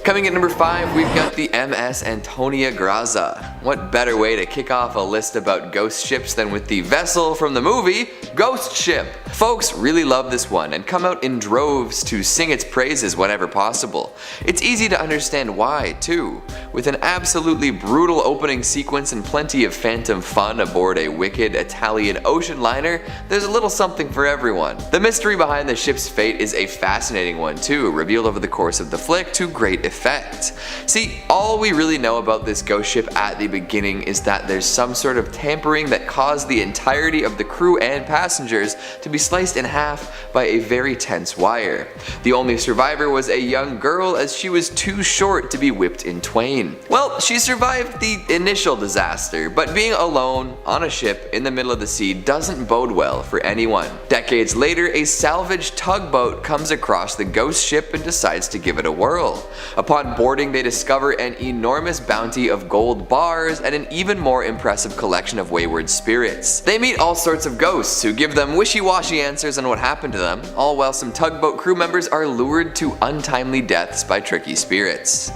Coming at number 5, we've got the MS Antonia Graza. What better way to kick off a list about ghost ships than with the vessel from the movie, Ghost Ship. Folks really love this one and come out in droves to sing its praises whenever possible. It's easy to understand why, too. With an absolutely brutal opening sequence and plenty of phantom fun aboard a wicked Italian ocean liner, there's a little something for everyone. The mystery behind the ship's fate is a fascinating one too, revealed over the course of the flick to great effect. See, all we really know about this ghost ship at the beginning is that there's some sort of tampering that caused the entirety of the crew and passengers to be sliced in half by a very tense wire. The only survivor was a young girl, as she was too short to be whipped in twain. Well, she survived the initial disaster, but being alone on a ship in the middle of the sea doesn't bode well for anyone. Decades later, a salvaged tugboat comes across the ghost ship and decides to give it a whirl. Upon boarding, they discover an enormous bounty of gold bars and an even more impressive collection of wayward spirits. They meet all sorts of ghosts who give them wishy-washy answers on what happened to them, all while some tugboat crew members are lured to untimely deaths by tricky spirits.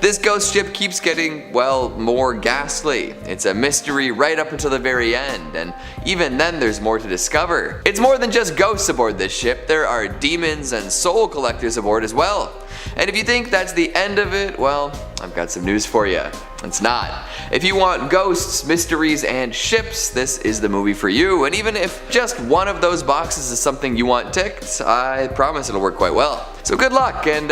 This ghost ship keeps getting, well, more ghastly. It's a mystery right up until the very end, and even then there's more to discover. It's more than just ghosts aboard this ship, there are demons and soul collectors aboard as well. And if you think that's the end of it, well, I've got some news for you. It's not. If you want ghosts, mysteries, and ships, this is the movie for you, and even if just one of those boxes is something you want ticked, I promise it'll work quite well. So good luck, and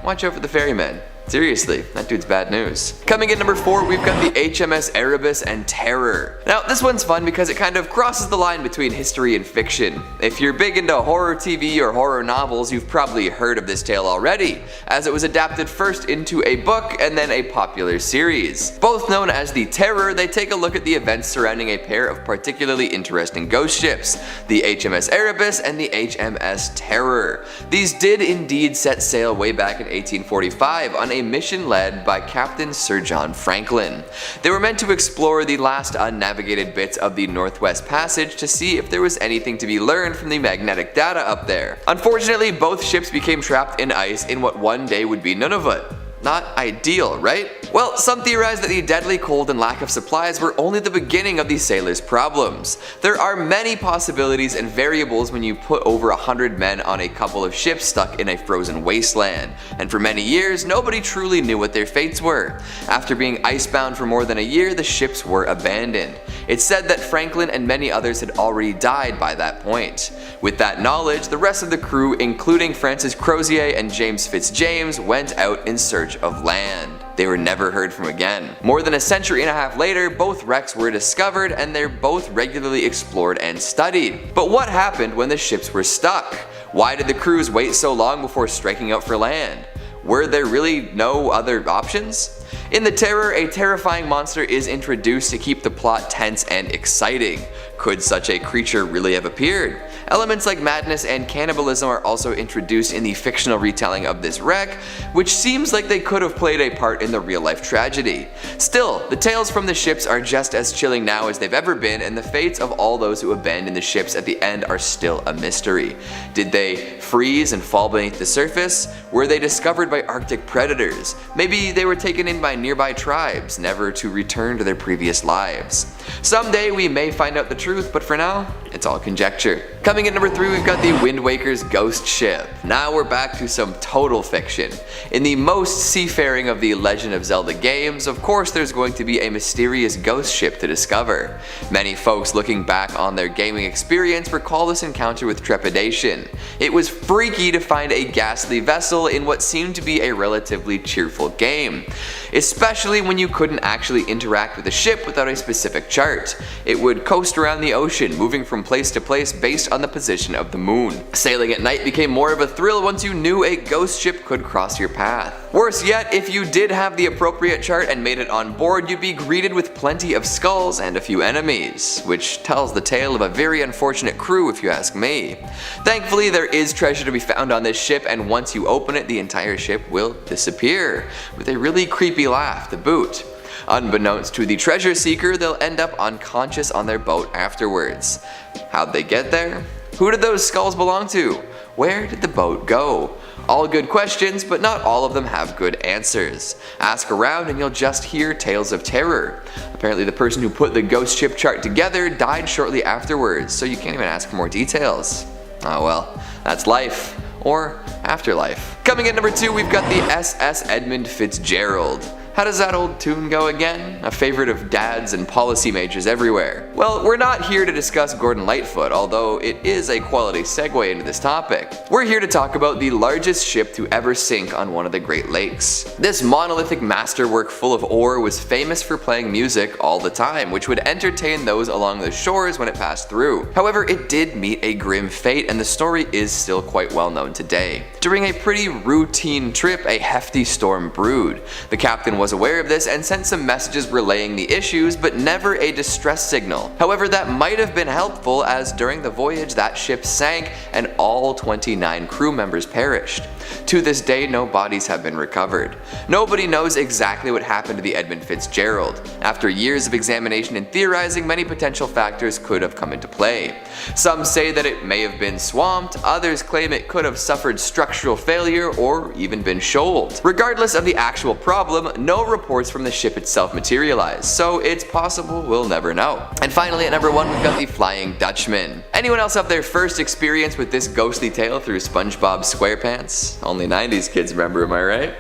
watch out for the ferryman. Seriously, that dude's bad news. Coming in number 4, we've got the HMS Erebus and Terror. Now, this one's fun because it kind of crosses the line between history and fiction. If you're big into horror TV or horror novels, you've probably heard of this tale already, as it was adapted first into a book and then a popular series. Both known as the Terror, they take a look at the events surrounding a pair of particularly interesting ghost ships, the HMS Erebus and the HMS Terror. These did indeed set sail way back in 1845 on a mission led by Captain Sir John Franklin. They were meant to explore the last unnavigated bits of the Northwest Passage to see if there was anything to be learned from the magnetic data up there. Unfortunately, both ships became trapped in ice in what one day would be Nunavut. Not ideal, right? Well, some theorize that the deadly cold and lack of supplies were only the beginning of these sailors' problems. There are many possibilities and variables when you put over 100 men on a couple of ships stuck in a frozen wasteland, and for many years, nobody truly knew what their fates were. After being icebound for more than a year, the ships were abandoned. It's said that Franklin and many others had already died by that point. With that knowledge, the rest of the crew, including Francis Crozier and James Fitzjames, went out in search of land. They were never heard from again. More than a century and a half later, both wrecks were discovered and they're both regularly explored and studied. But what happened when the ships were stuck? Why did the crews wait so long before striking out for land? Were there really no other options? In The Terror, a terrifying monster is introduced to keep the plot tense and exciting. Could such a creature really have appeared? Elements like madness and cannibalism are also introduced in the fictional retelling of this wreck, which seems like they could have played a part in the real-life tragedy. Still, the tales from the ships are just as chilling now as they've ever been, and the fates of all those who abandoned the ships at the end are still a mystery. Did they freeze and fall beneath the surface? Were they discovered by Arctic predators? Maybe they were taken in by nearby tribes, never to return to their previous lives. Someday we may find out the truth, but for now, it's all conjecture. Coming in number 3, we've got the Wind Waker's Ghost Ship. Now we're back to some total fiction. In the most seafaring of the Legend of Zelda games, of course there's going to be a mysterious ghost ship to discover. Many folks looking back on their gaming experience recall this encounter with trepidation. It was freaky to find a ghastly vessel in what seemed to be a relatively cheerful game, especially when you couldn't actually interact with the ship without a specific chart. It would coast around the ocean, moving from place to place based on the position of the moon. Sailing at night became more of a thrill once you knew a ghost ship could cross your path. Worse yet, if you did have the appropriate chart and made it on board, you'd be greeted with plenty of skulls and a few enemies, which tells the tale of a very unfortunate crew if you ask me. Thankfully, there is treasure to be found on this ship, and once you open it, the entire ship will disappear, with a really creepy laugh to boot. Unbeknownst to the treasure seeker, they'll end up unconscious on their boat afterwards. How'd they get there? Who did those skulls belong to? Where did the boat go? All good questions, but not all of them have good answers. Ask around and you'll just hear tales of terror. Apparently the person who put the ghost ship chart together died shortly afterwards, so you can't even ask for more details. Oh well, that's life. Or afterlife. Coming in number 2, we've got the SS Edmund Fitzgerald. How does that old tune go again? A favorite of dads and policy majors everywhere. Well, we're not here to discuss Gordon Lightfoot, although it is a quality segue into this topic. We're here to talk about the largest ship to ever sink on one of the Great Lakes. This monolithic masterwork full of ore was famous for playing music all the time, which would entertain those along the shores when it passed through. However, it did meet a grim fate, and the story is still quite well known today. During a pretty routine trip, a hefty storm brewed. The captain was aware of this and sent some messages relaying the issues, but never a distress signal. However, that might have been helpful, as during the voyage that ship sank and all 29 crew members perished. To this day, no bodies have been recovered. Nobody knows exactly what happened to the Edmund Fitzgerald. After years of examination and theorizing, many potential factors could have come into play. Some say that it may have been swamped, others claim it could have suffered structural failure or even been shoaled. Regardless of the actual problem, no reports from the ship itself materialized, so it's possible we'll never know. And finally, at number 1, we've got the Flying Dutchman. Anyone else have their first experience with this ghostly tale through SpongeBob SquarePants? Only 90s kids remember, am I right?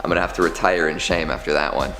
I'm gonna have to retire in shame after that one.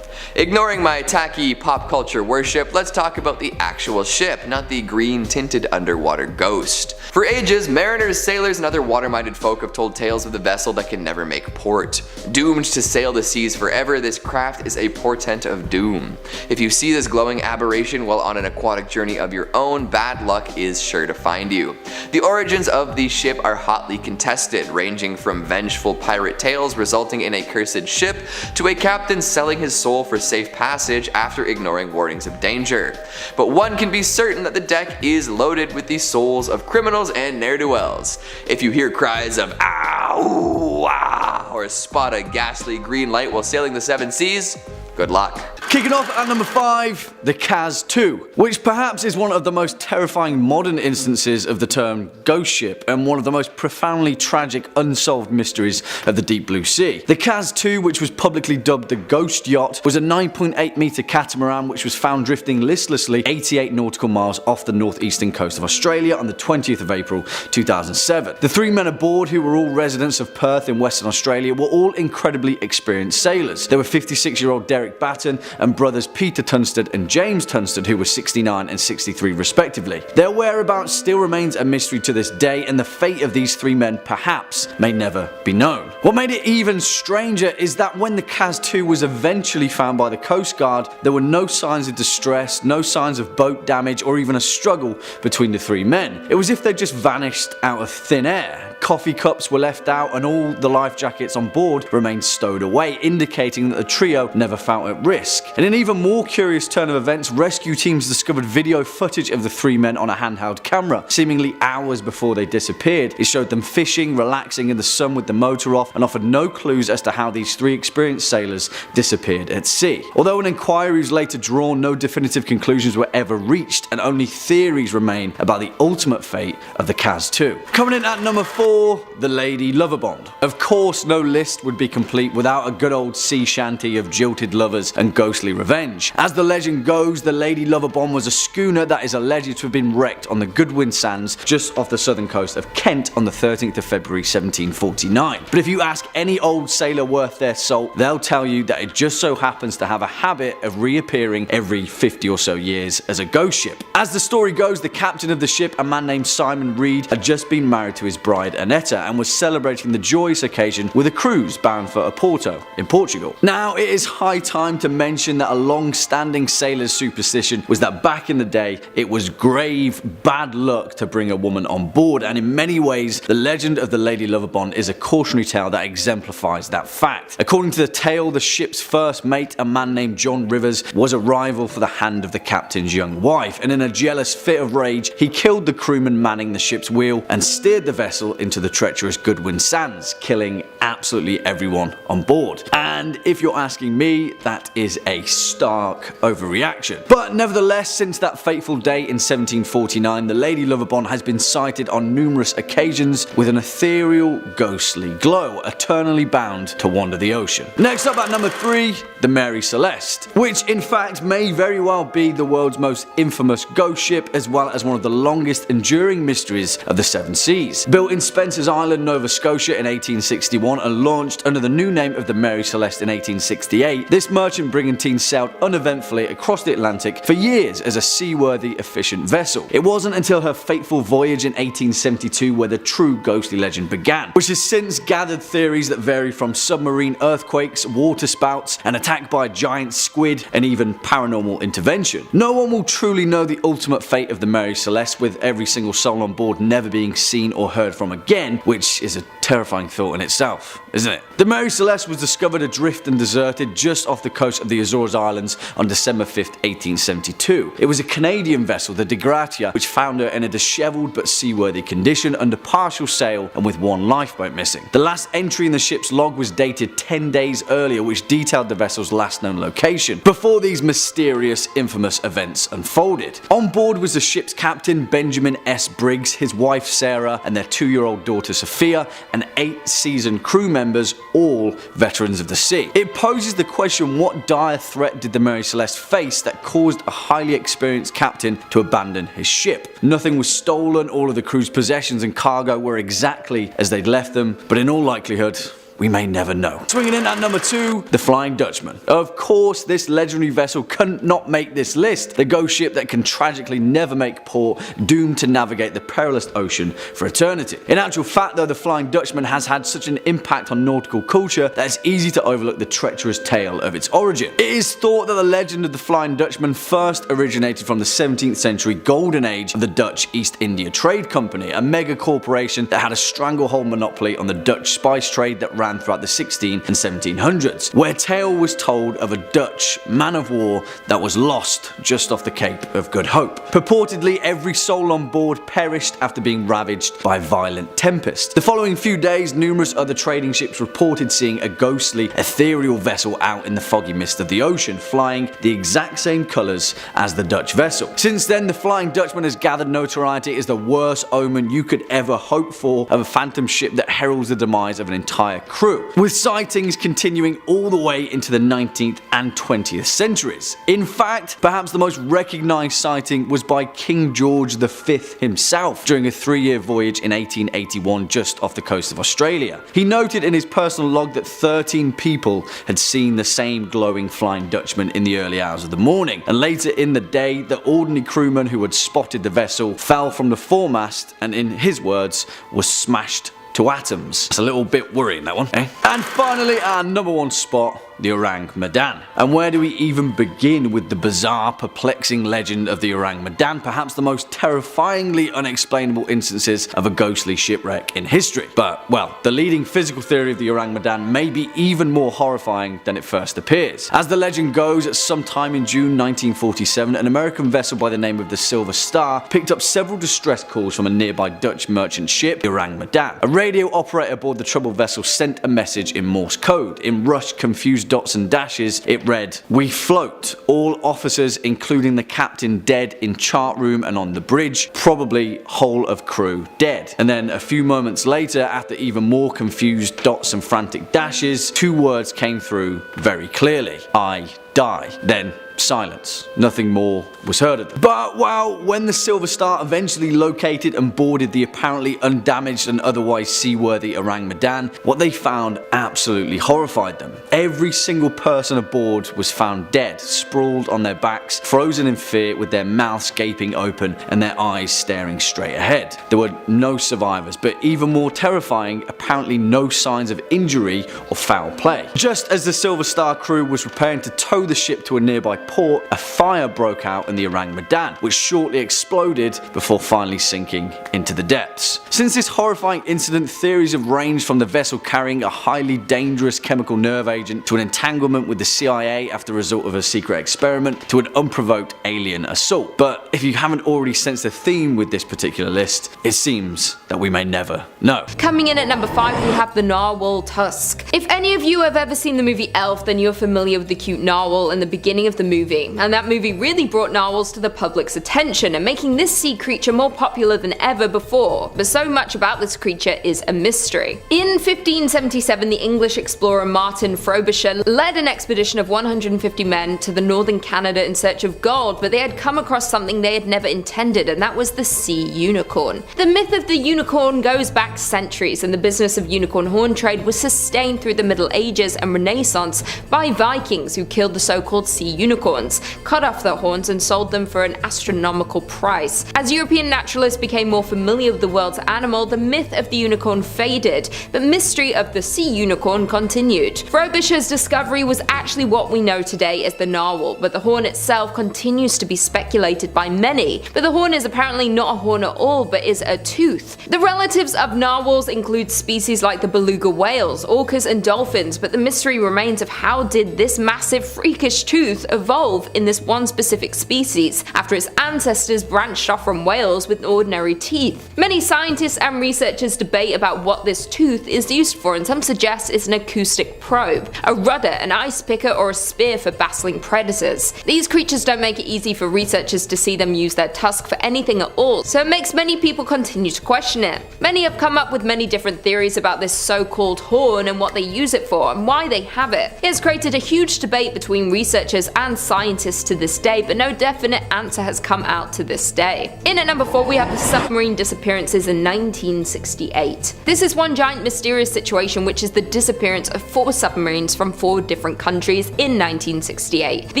Ignoring my tacky pop culture worship, let's talk about the actual ship, not the green tinted underwater ghost. For ages, mariners, sailors, and other water-minded folk have told tales of the vessel that can never make port. Doomed to sail the seas forever, this craft is a portent of doom. If you see this glowing aberration while on an aquatic journey of your own, bad luck is sure to find you. The origins of the ship are hotly contested, ranging from vengeful pirate tales resulting in a cursed ship to a captain selling his soul for safe passage after ignoring warnings of danger. But one can be certain that the deck is loaded with the souls of criminals and ne'er-do-wells. If you hear cries of "ah, ooh, ah," or spot a ghastly green light while sailing the 7 seas, good luck. Kicking off at number 5, the CAS-2, which perhaps is one of the most terrifying modern instances of the term ghost ship and one of the most profoundly tragic unsolved mysteries of the deep blue sea. The CAS-2, which was publicly dubbed the Ghost Yacht, was a 9.8 meter catamaran which was found drifting listlessly 88 nautical miles off the northeastern coast of Australia on the 20th of April 2007. The 3 men aboard, who were all residents of Perth in Western Australia, were all incredibly experienced sailors. They were 56-year-old Derek Batten and brothers Peter Tunstall and James Tunstall, who were 69 and 63 respectively. Their whereabouts still remains a mystery to this day, and the fate of these 3 men perhaps may never be known. What made it even stranger is that when the CAS-2 was eventually found by the Coast Guard, there were no signs of distress, no signs of boat damage, or even a struggle between the 3 men. It was as if they just vanished out of thin air. Coffee cups were left out and all the life jackets on board remained stowed away, indicating that the trio never felt at risk. In an even more curious turn of events, rescue teams discovered video footage of the 3 men on a handheld camera, seemingly hours before they disappeared. It showed them fishing, relaxing in the sun with the motor off, and offered no clues as to how these 3 experienced sailors disappeared at sea. Although an inquiry was later drawn, no definitive conclusions were ever reached, and only theories remain about the ultimate fate of the CAS-2. Coming in at number 4, the Lady Lovibond. Of course, no list would be complete without a good old sea shanty of jilted lovers and ghostly revenge. As the legend goes, the Lady Lovibond was a schooner that is alleged to have been wrecked on the Goodwin Sands just off the southern coast of Kent on the 13th of February 1749. But if you ask any old sailor worth their salt, they'll tell you that it just so happens to have a habit of reappearing every 50 or so years as a ghost ship. As the story goes, the captain of the ship, a man named Simon Reed, had just been married to his bride Annetta and was celebrating the joyous occasion with a cruise bound for Oporto in Portugal. Now, it is high time to mention that a long-standing sailor's superstition was that back in the day, it was grave bad luck to bring a woman on board, and in many ways, the legend of the Lady Lovibond is a cautionary tale that exemplifies that fact. According to the tale, the ship's first mate, a man named John Rivers, was a rival for the hand of the captain's young wife, and in a jealous fit of rage, he killed the crewman manning the ship's wheel and steered the vessel into into the treacherous Goodwin Sands, killing absolutely everyone on board. And if you're asking me, that is a stark overreaction. But nevertheless, since that fateful day in 1749, the Lady Lovibond has been sighted on numerous occasions with an ethereal, ghostly glow, eternally bound to wander the ocean. Next up at number 3, the Mary Celeste, which in fact may very well be the world's most infamous ghost ship, as well as one of the longest enduring mysteries of the seven seas. Built in Spencer's Island, Nova Scotia in 1861 and launched under the new name of the Mary Celeste in 1868, this merchant brigantine sailed uneventfully across the Atlantic for years as a seaworthy, efficient vessel. It wasn't until her fateful voyage in 1872 where the true ghostly legend began, which has since gathered theories that vary from submarine earthquakes, water spouts, an attack by a giant squid, and even paranormal intervention. No one will truly know the ultimate fate of the Mary Celeste, with every single soul on board never being seen or heard from again, which is a terrifying thought in itself, isn't it? The Mary Celeste was discovered adrift and deserted just off the coast of the Azores Islands on December 5th, 1872. It was a Canadian vessel, the De Gratia, which found her in a disheveled but seaworthy condition under partial sail and with one lifeboat missing. The last entry in the ship's log was dated 10 days earlier, which detailed the vessel's last known location, before these mysterious, infamous events unfolded. On board was the ship's captain, Benjamin S. Briggs, his wife Sarah, and their 2-year-old daughter Sophia, and 8 seasoned crew members, all veterans of the sea. It poses the question, what dire threat did the Mary Celeste face that caused a highly experienced captain to abandon his ship? Nothing was stolen, all of the crew's possessions and cargo were exactly as they'd left them, but in all likelihood, we may never know. Swinging in at number 2, the Flying Dutchman. Of course, this legendary vessel couldn't not make this list. The ghost ship that can tragically never make port, doomed to navigate the perilous ocean for eternity. In actual fact though, the Flying Dutchman has had such an impact on nautical culture that it's easy to overlook the treacherous tale of its origin. It is thought that the legend of the Flying Dutchman first originated from the 17th century golden age of the Dutch East India Trade Company, a mega corporation that had a stranglehold monopoly on the Dutch spice trade that ran throughout the 16 and 1700s, where tale was told of a Dutch man of war that was lost just off the Cape of Good Hope. Purportedly, every soul on board perished after being ravaged by a violent tempest. The following few days, numerous other trading ships reported seeing a ghostly, ethereal vessel out in the foggy mist of the ocean, flying the exact same colours as the Dutch vessel. Since then, the Flying Dutchman has gathered notoriety as the worst omen you could ever hope for of a phantom ship that heralds the demise of an entire crew, with sightings continuing all the way into the 19th and 20th centuries. In fact, perhaps the most recognised sighting was by King George V himself during a 3-year voyage in 1881 just off the coast of Australia. He noted in his personal log that 13 people had seen the same glowing Flying Dutchman in the early hours of the morning, and later in the day, the ordinary crewman who had spotted the vessel fell from the foremast and, in his words, was smashed to atoms. It's a little bit worrying, that one, eh? And finally, our number 1 spot, the Ourang Medan. And where do we even begin with the bizarre, perplexing legend of the Ourang Medan, perhaps the most terrifyingly unexplainable instances of a ghostly shipwreck in history? But, well, the leading physical theory of the Ourang Medan may be even more horrifying than it first appears. As the legend goes, at some time in June 1947, an American vessel by the name of the Silver Star picked up several distress calls from a nearby Dutch merchant ship, the Ourang Medan. A radio operator aboard the troubled vessel sent a message in Morse code. In rushed, confused dots and dashes, it read, "We float. All officers, including the captain, dead in chart room and on the bridge. Probably whole of crew dead." And then a few moments later, after even more confused dots and frantic dashes, 2 words came through very clearly. "I die." Then silence. Nothing more was heard of them. But well, when the Silver Star eventually located and boarded the apparently undamaged and otherwise seaworthy Ourang Medan, what they found absolutely horrified them. Every single person aboard was found dead, sprawled on their backs, frozen in fear, with their mouths gaping open and their eyes staring straight ahead. There were no survivors, but even more terrifying, apparently no signs of injury or foul play. Just as the Silver Star crew was preparing to tow tow the ship to a nearby port, a fire broke out in the Ourang Medan, which shortly exploded before finally sinking into the depths. Since this horrifying incident, theories have ranged from the vessel carrying a highly dangerous chemical nerve agent to an entanglement with the CIA after the result of a secret experiment to an unprovoked alien assault. But if you haven't already sensed a theme with this particular list, it seems that we may never know. Coming in at number 5 we have the Narwhal tusk. If any of you have ever seen the movie Elf, then you're familiar with the cute narwhal in the beginning of the movie, and that movie really brought narwhals to the public's attention and making this sea creature more popular than ever before, but so much about this creature is a mystery. In 1577 the English explorer Martin Frobisher led an expedition of 150 men to the northern Canada in search of gold, but they had come across something they had never intended, and that was the sea unicorn. The myth of the unicorn goes back centuries, and the business of unicorn horn trade was sustained through the Middle Ages and Renaissance by Vikings who killed the so-called sea unicorns, cut off their horns and sold them for an astronomical price. As European naturalists became more familiar with the world's animal, the myth of the unicorn faded, but mystery of the sea unicorn continued. Frobisher's discovery was actually what we know today as the narwhal, but the horn itself continues to be speculated by many. But the horn is apparently not a horn at all, but is a tooth. The relatives of narwhals include species like the beluga whales, orcas and dolphins, but the mystery remains of how did this massive freakish tooth evolve in this one specific species after its ancestors branched off from whales with ordinary teeth. Many scientists and researchers debate about what this tooth is used for, and some suggest it's an acoustic probe, a rudder, an ice picker, or a spear for battling predators. These creatures don't make it easy for researchers to see them use their tusk for anything at all, so it makes many people continue to question it. Many have come up with many different theories about this so-called horn and what they use it for and why they have it. It has created a huge debate between researchers and scientists to this day, but no definite answer has come out to this day. In at number 4 we have the submarine disappearances in 1968. This is one giant mysterious situation, which is the disappearance of 4 submarines from 4 different countries in 1968. The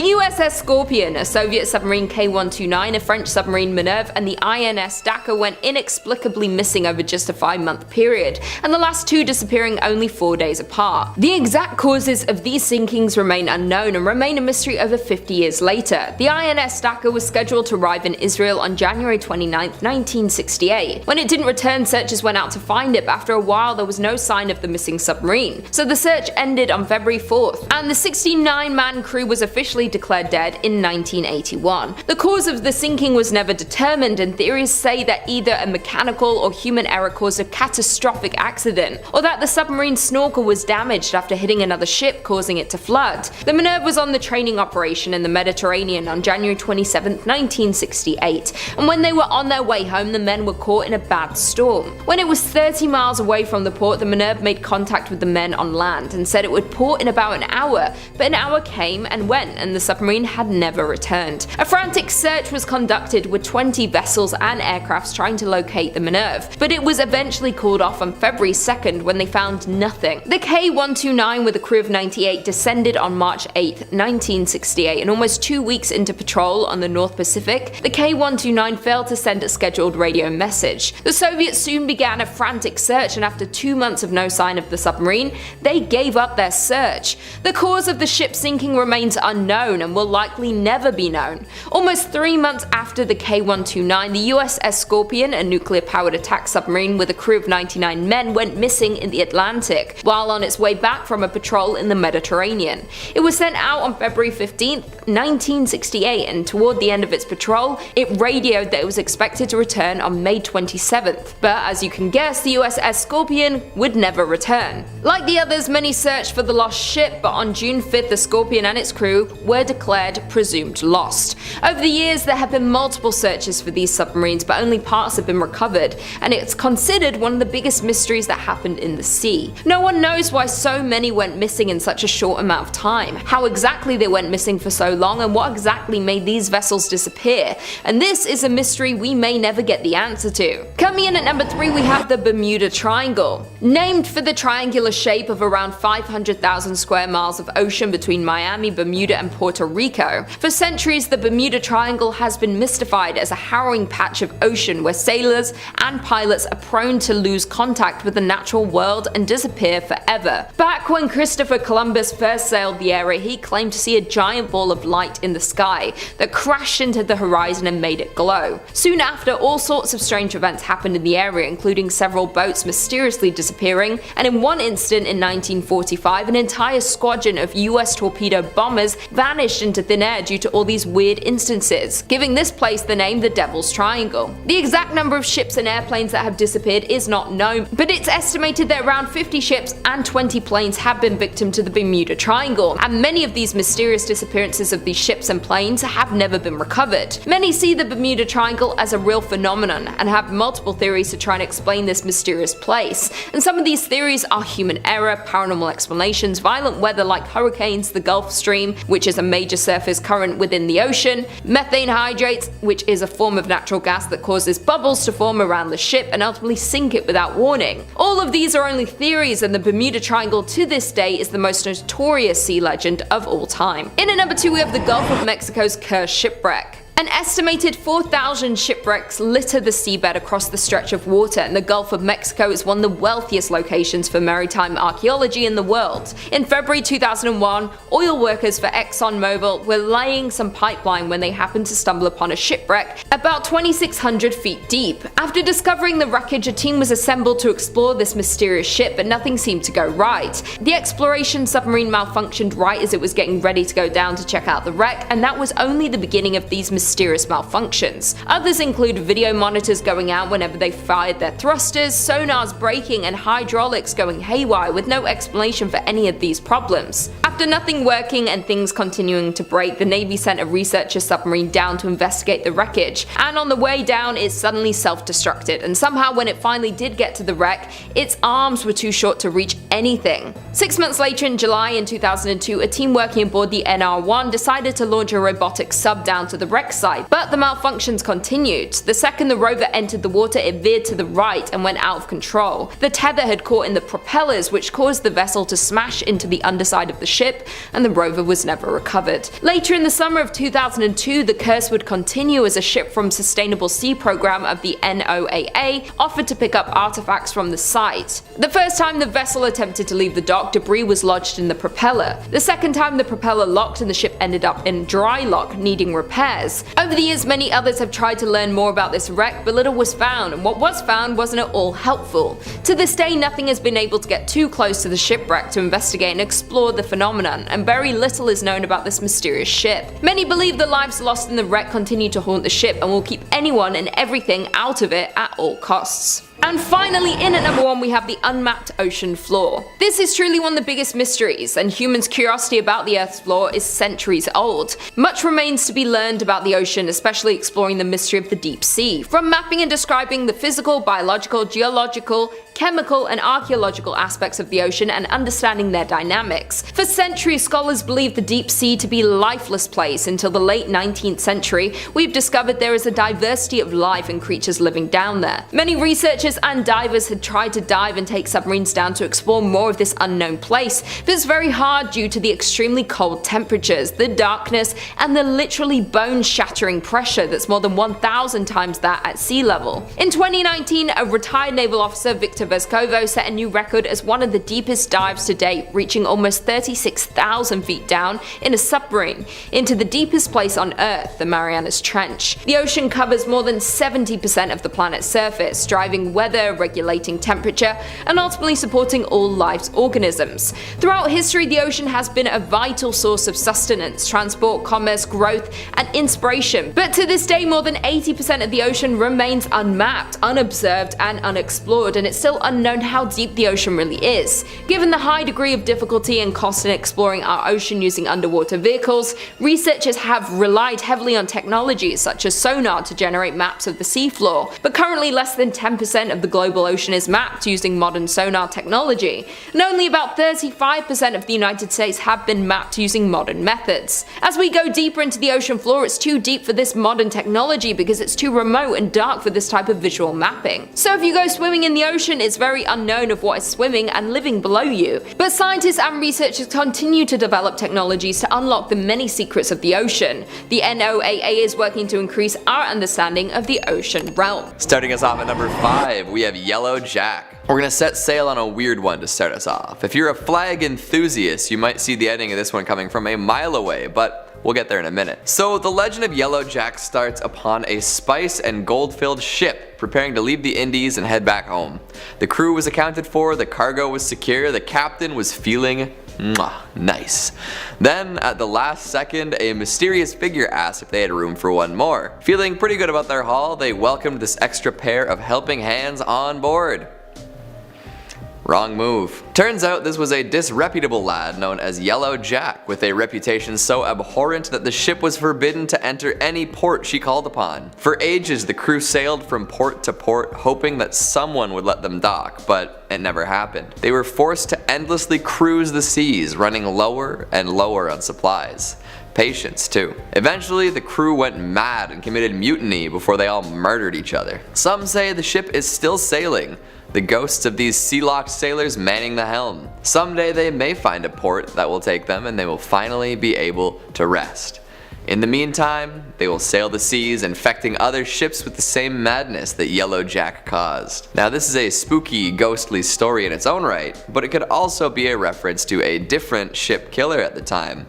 USS Scorpion, a Soviet submarine K-129, a French submarine Minerve, and the INS Dakar went inexplicably missing over just a 5-month period, and the last 2 disappearing only 4 days apart. The exact causes of these sinkings remain unknown and remain a mystery over 50 years later. The INS Dakar was scheduled to arrive in Israel on January 29, 1968. When it didn't return, searchers went out to find it, but after a while there was no sign of the missing submarine. So the search ended on February 4th, and the 69-man crew was officially declared dead in 1981. The cause of the sinking was never determined, and theories say that either a mechanical or human error caused a catastrophic accident, or that the submarine snorkel was damaged after hitting another ship, causing it to flood. The Minerve was on the training operation in the Mediterranean on January 27, 1968, and when they were on their way home, the men were caught in a bad storm. When it was 30 miles away from the port, the Minerve made contact with the men on land and said it would port in about an hour, but an hour came and went, and the submarine had never returned. A frantic search was conducted with 20 vessels and aircrafts trying to locate the Minerve, but it was eventually called off on February 2nd when they found nothing. The K-129 with a crew of 98 descended on March 8, 1968, and almost 2 weeks into patrol on the North Pacific, the K-129 failed to send a scheduled radio message. The Soviets soon began a frantic search, and after 2 months of no sign of the submarine, they gave up their search. The cause of the ship sinking remains unknown and will likely never be known. Almost 3 months after the K-129, the USS Scorpion, a nuclear-powered attack submarine with a crew of 99 men, went missing in the Atlantic while on its way back from a patrol in the Mediterranean. It was sent out on February 15, 1968, and toward the end of its patrol, it radioed that it was expected to return on May 27th. But as you can guess, the USS Scorpion would never return. Like the others, many searched for the lost ship, but on June 5th, the Scorpion and its crew were declared presumed lost. Over the years, there have been multiple searches for these submarines, but only parts have been recovered, and it's considered one of the biggest mysteries that happened in the sea. No one knows why so many went missing in such a short amount of time, how exactly they went missing for so long, and what exactly made these vessels disappear. And this is a mystery we may never get the answer to. Coming in at number 3, we have the Bermuda Triangle. Named for the triangular shape of around 500,000 square miles of ocean between Miami, Bermuda, and Puerto Rico, for centuries the Bermuda Triangle has been mystified as a harrowing patch of ocean where sailors and pilots are prone to lose contact with the natural world and disappear forever. Back when Christopher Columbus first sailed the area, he claimed to see a giant ball of light in the sky that crashed into the horizon and made it glow. Soon after, all sorts of strange events happened in the area, including several boats mysteriously disappearing, and in one incident in 1945, an entire squadron of US torpedo bombers vanished into thin air due to all these weird instances, giving this place the name the Devil's Triangle. The exact number of ships and airplanes that have disappeared is not known, but it's estimated that around 50 ships and 20 planes have been victim to the Bermuda Triangle, and many of these mysterious disappearances of these ships and planes have never been recovered. Many see the Bermuda Triangle as a real phenomenon and have multiple theories to try and explain this mysterious place, and some of these theories are human error, paranormal explanations, violent weather like hurricanes, the Gulf Stream, which is a major surface current within the ocean, methane hydrates, which is a form of natural gas that causes bubbles to form around the ship and ultimately sink it without warning. All of these are only theories, and the Bermuda Triangle to this day is the most notorious sea legend of all time. In at number 2 we have the Gulf of Mexico's cursed shipwreck. An estimated 4,000 shipwrecks litter the seabed across the stretch of water, and the Gulf of Mexico is one of the wealthiest locations for maritime archaeology in the world. In February 2001, oil workers for ExxonMobil were laying some pipeline when they happened to stumble upon a shipwreck about 2,600 feet deep. After discovering the wreckage, a team was assembled to explore this mysterious ship, but nothing seemed to go right. The exploration submarine malfunctioned right as it was getting ready to go down to check out the wreck, and that was only the beginning of these mysterious malfunctions. Others include video monitors going out whenever they fired their thrusters, sonars breaking, and hydraulics going haywire with no explanation for any of these problems. After nothing working and things continuing to break, the Navy sent a researcher submarine down to investigate the wreckage, and on the way down it suddenly self-destructed, and somehow when it finally did get to the wreck, its arms were too short to reach anything. 6 months later, in July in 2002, a team working aboard the NR-1 decided to launch a robotic sub down to the wreck site, but the malfunctions continued. The second the rover entered the water, it veered to the right and went out of control. The tether had caught in the propellers, which caused the vessel to smash into the underside of the ship, and the rover was never recovered. Later in the summer of 2002, the curse would continue as a ship from Sustainable Sea Program of the NOAA offered to pick up artifacts from the site. The first time the vessel attempted to leave the dock, debris was lodged in the propeller. The second time, the propeller locked and the ship ended up in dry lock, needing repairs. Over the years, many others have tried to learn more about this wreck, but little was found, and what was found wasn't at all helpful. To this day, nothing has been able to get too close to the shipwreck to investigate and explore the phenomenon, and very little is known about this mysterious ship. Many believe the lives lost in the wreck continue to haunt the ship and will keep anyone and everything out of it at all costs. And finally, in at number 1 we have the unmapped ocean floor. This is truly one of the biggest mysteries, and humans' curiosity about the Earth's floor is centuries old. Much remains to be learned about the ocean, especially exploring the mystery of the deep sea. From mapping and describing the physical, biological, geological, chemical, and archaeological aspects of the ocean and understanding their dynamics. For centuries, scholars believed the deep sea to be a lifeless place. Until the late 19th century, we've discovered there is a diversity of life and creatures living down there. Many researchers and divers had tried to dive and take submarines down to explore more of this unknown place, but it's very hard due to the extremely cold temperatures, the darkness, and the literally bone-shattering pressure that's more than 1,000 times that at sea level. In 2019, a retired naval officer, Victor Vescovo, set a new record as one of the deepest dives to date, reaching almost 36,000 feet down in a submarine into the deepest place on Earth, the Marianas Trench. The ocean covers more than 70% of the planet's surface, driving weather, regulating temperature, and ultimately supporting all life's organisms. Throughout history, the ocean has been a vital source of sustenance, transport, commerce, growth, and inspiration. But to this day, more than 80% of the ocean remains unmapped, unobserved, and unexplored, and it's still unknown how deep the ocean really is. Given the high degree of difficulty and cost in exploring our ocean using underwater vehicles, researchers have relied heavily on technologies such as sonar to generate maps of the seafloor, but currently less than 10% of the global ocean is mapped using modern sonar technology, and only about 35% of the United States have been mapped using modern methods. As we go deeper into the ocean floor, it's too deep for this modern technology because it's too remote and dark for this type of visual mapping. So if you go swimming in the ocean, it's very unknown of what is swimming and living below you. But scientists and researchers continue to develop technologies to unlock the many secrets of the ocean. The NOAA is working to increase our understanding of the ocean realm. Starting us off at number 5, we have Yellow Jack. We're gonna set sail on a weird one to start us off. If you're a flag enthusiast, you might see the ending of this one coming from a mile away, but we'll get there in a minute. So the legend of Yellow Jack starts upon a spice and gold filled ship preparing to leave the Indies and head back home. The crew was accounted for, the cargo was secure, the captain was feeling nice. Then at the last second, a mysterious figure asked if they had room for one more. Feeling pretty good about their haul, they welcomed this extra pair of helping hands on board. Wrong move. Turns out this was a disreputable lad known as Yellow Jack, with a reputation so abhorrent that the ship was forbidden to enter any port she called upon. For ages the crew sailed from port to port hoping that someone would let them dock, but it never happened. They were forced to endlessly cruise the seas, running lower and lower on supplies. Patience too. Eventually the crew went mad and committed mutiny before they all murdered each other. Some say the ship is still sailing, the ghosts of these sea-locked sailors manning the helm. Someday they may find a port that will take them and they will finally be able to rest. In the meantime, they will sail the seas, infecting other ships with the same madness that Yellow Jack caused. Now this is a spooky, ghostly story in its own right, but it could also be a reference to a different ship killer at the time.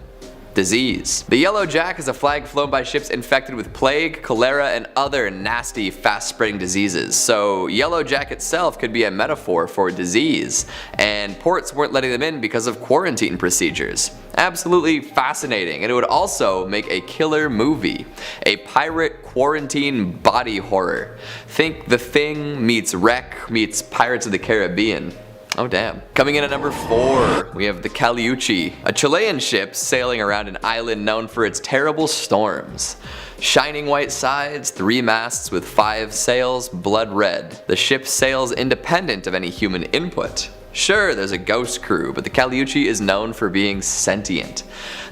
Disease. The Yellow Jack is a flag flown by ships infected with plague, cholera, and other nasty, fast-spreading diseases. So Yellow Jack itself could be a metaphor for disease, and ports weren't letting them in because of quarantine procedures. Absolutely fascinating, and it would also make a killer movie. A pirate quarantine body horror. Think The Thing meets Wreck meets Pirates of the Caribbean. Oh damn. Coming in at number 4, we have the Caleuche, a Chilean ship sailing around an island known for its terrible storms. Shining white sides, 3 masts with 5 sails, blood red. The ship sails independent of any human input. Sure, there's a ghost crew, but the Caleuche is known for being sentient.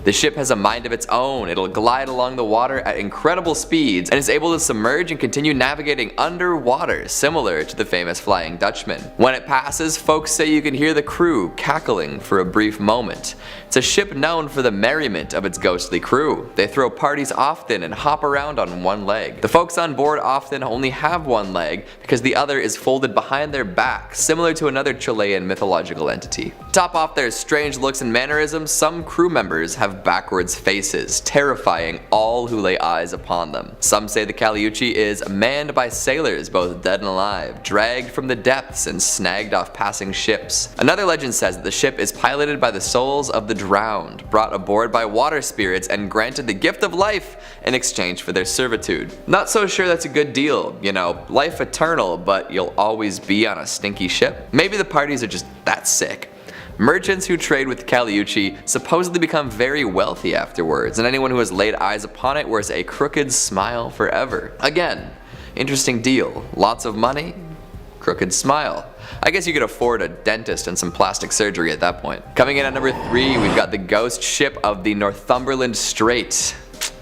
The ship has a mind of its own. It'll glide along the water at incredible speeds and is able to submerge and continue navigating underwater, similar to the famous Flying Dutchman. When it passes, folks say you can hear the crew cackling for a brief moment. It's a ship known for the merriment of its ghostly crew. They throw parties often and hop around on one leg. The folks on board often only have one leg because the other is folded behind their back, similar to another Chilean mythological entity. To top off their strange looks and mannerisms, some crew members have backwards faces, terrifying all who lay eyes upon them. Some say the Caleuche is manned by sailors, both dead and alive, dragged from the depths and snagged off passing ships. Another legend says that the ship is piloted by the souls of the drowned, brought aboard by water spirits and granted the gift of life in exchange for their servitude. Not so sure that's a good deal, you know, life eternal, but you'll always be on a stinky ship. Maybe the parties are just that sick. Merchants who trade with the Caleuche supposedly become very wealthy afterwards, and anyone who has laid eyes upon it wears a crooked smile forever. Again, interesting deal. Lots of money, crooked smile. I guess you could afford a dentist and some plastic surgery at that point. Coming in at number 3, we've got the ghost ship of the Northumberland Strait.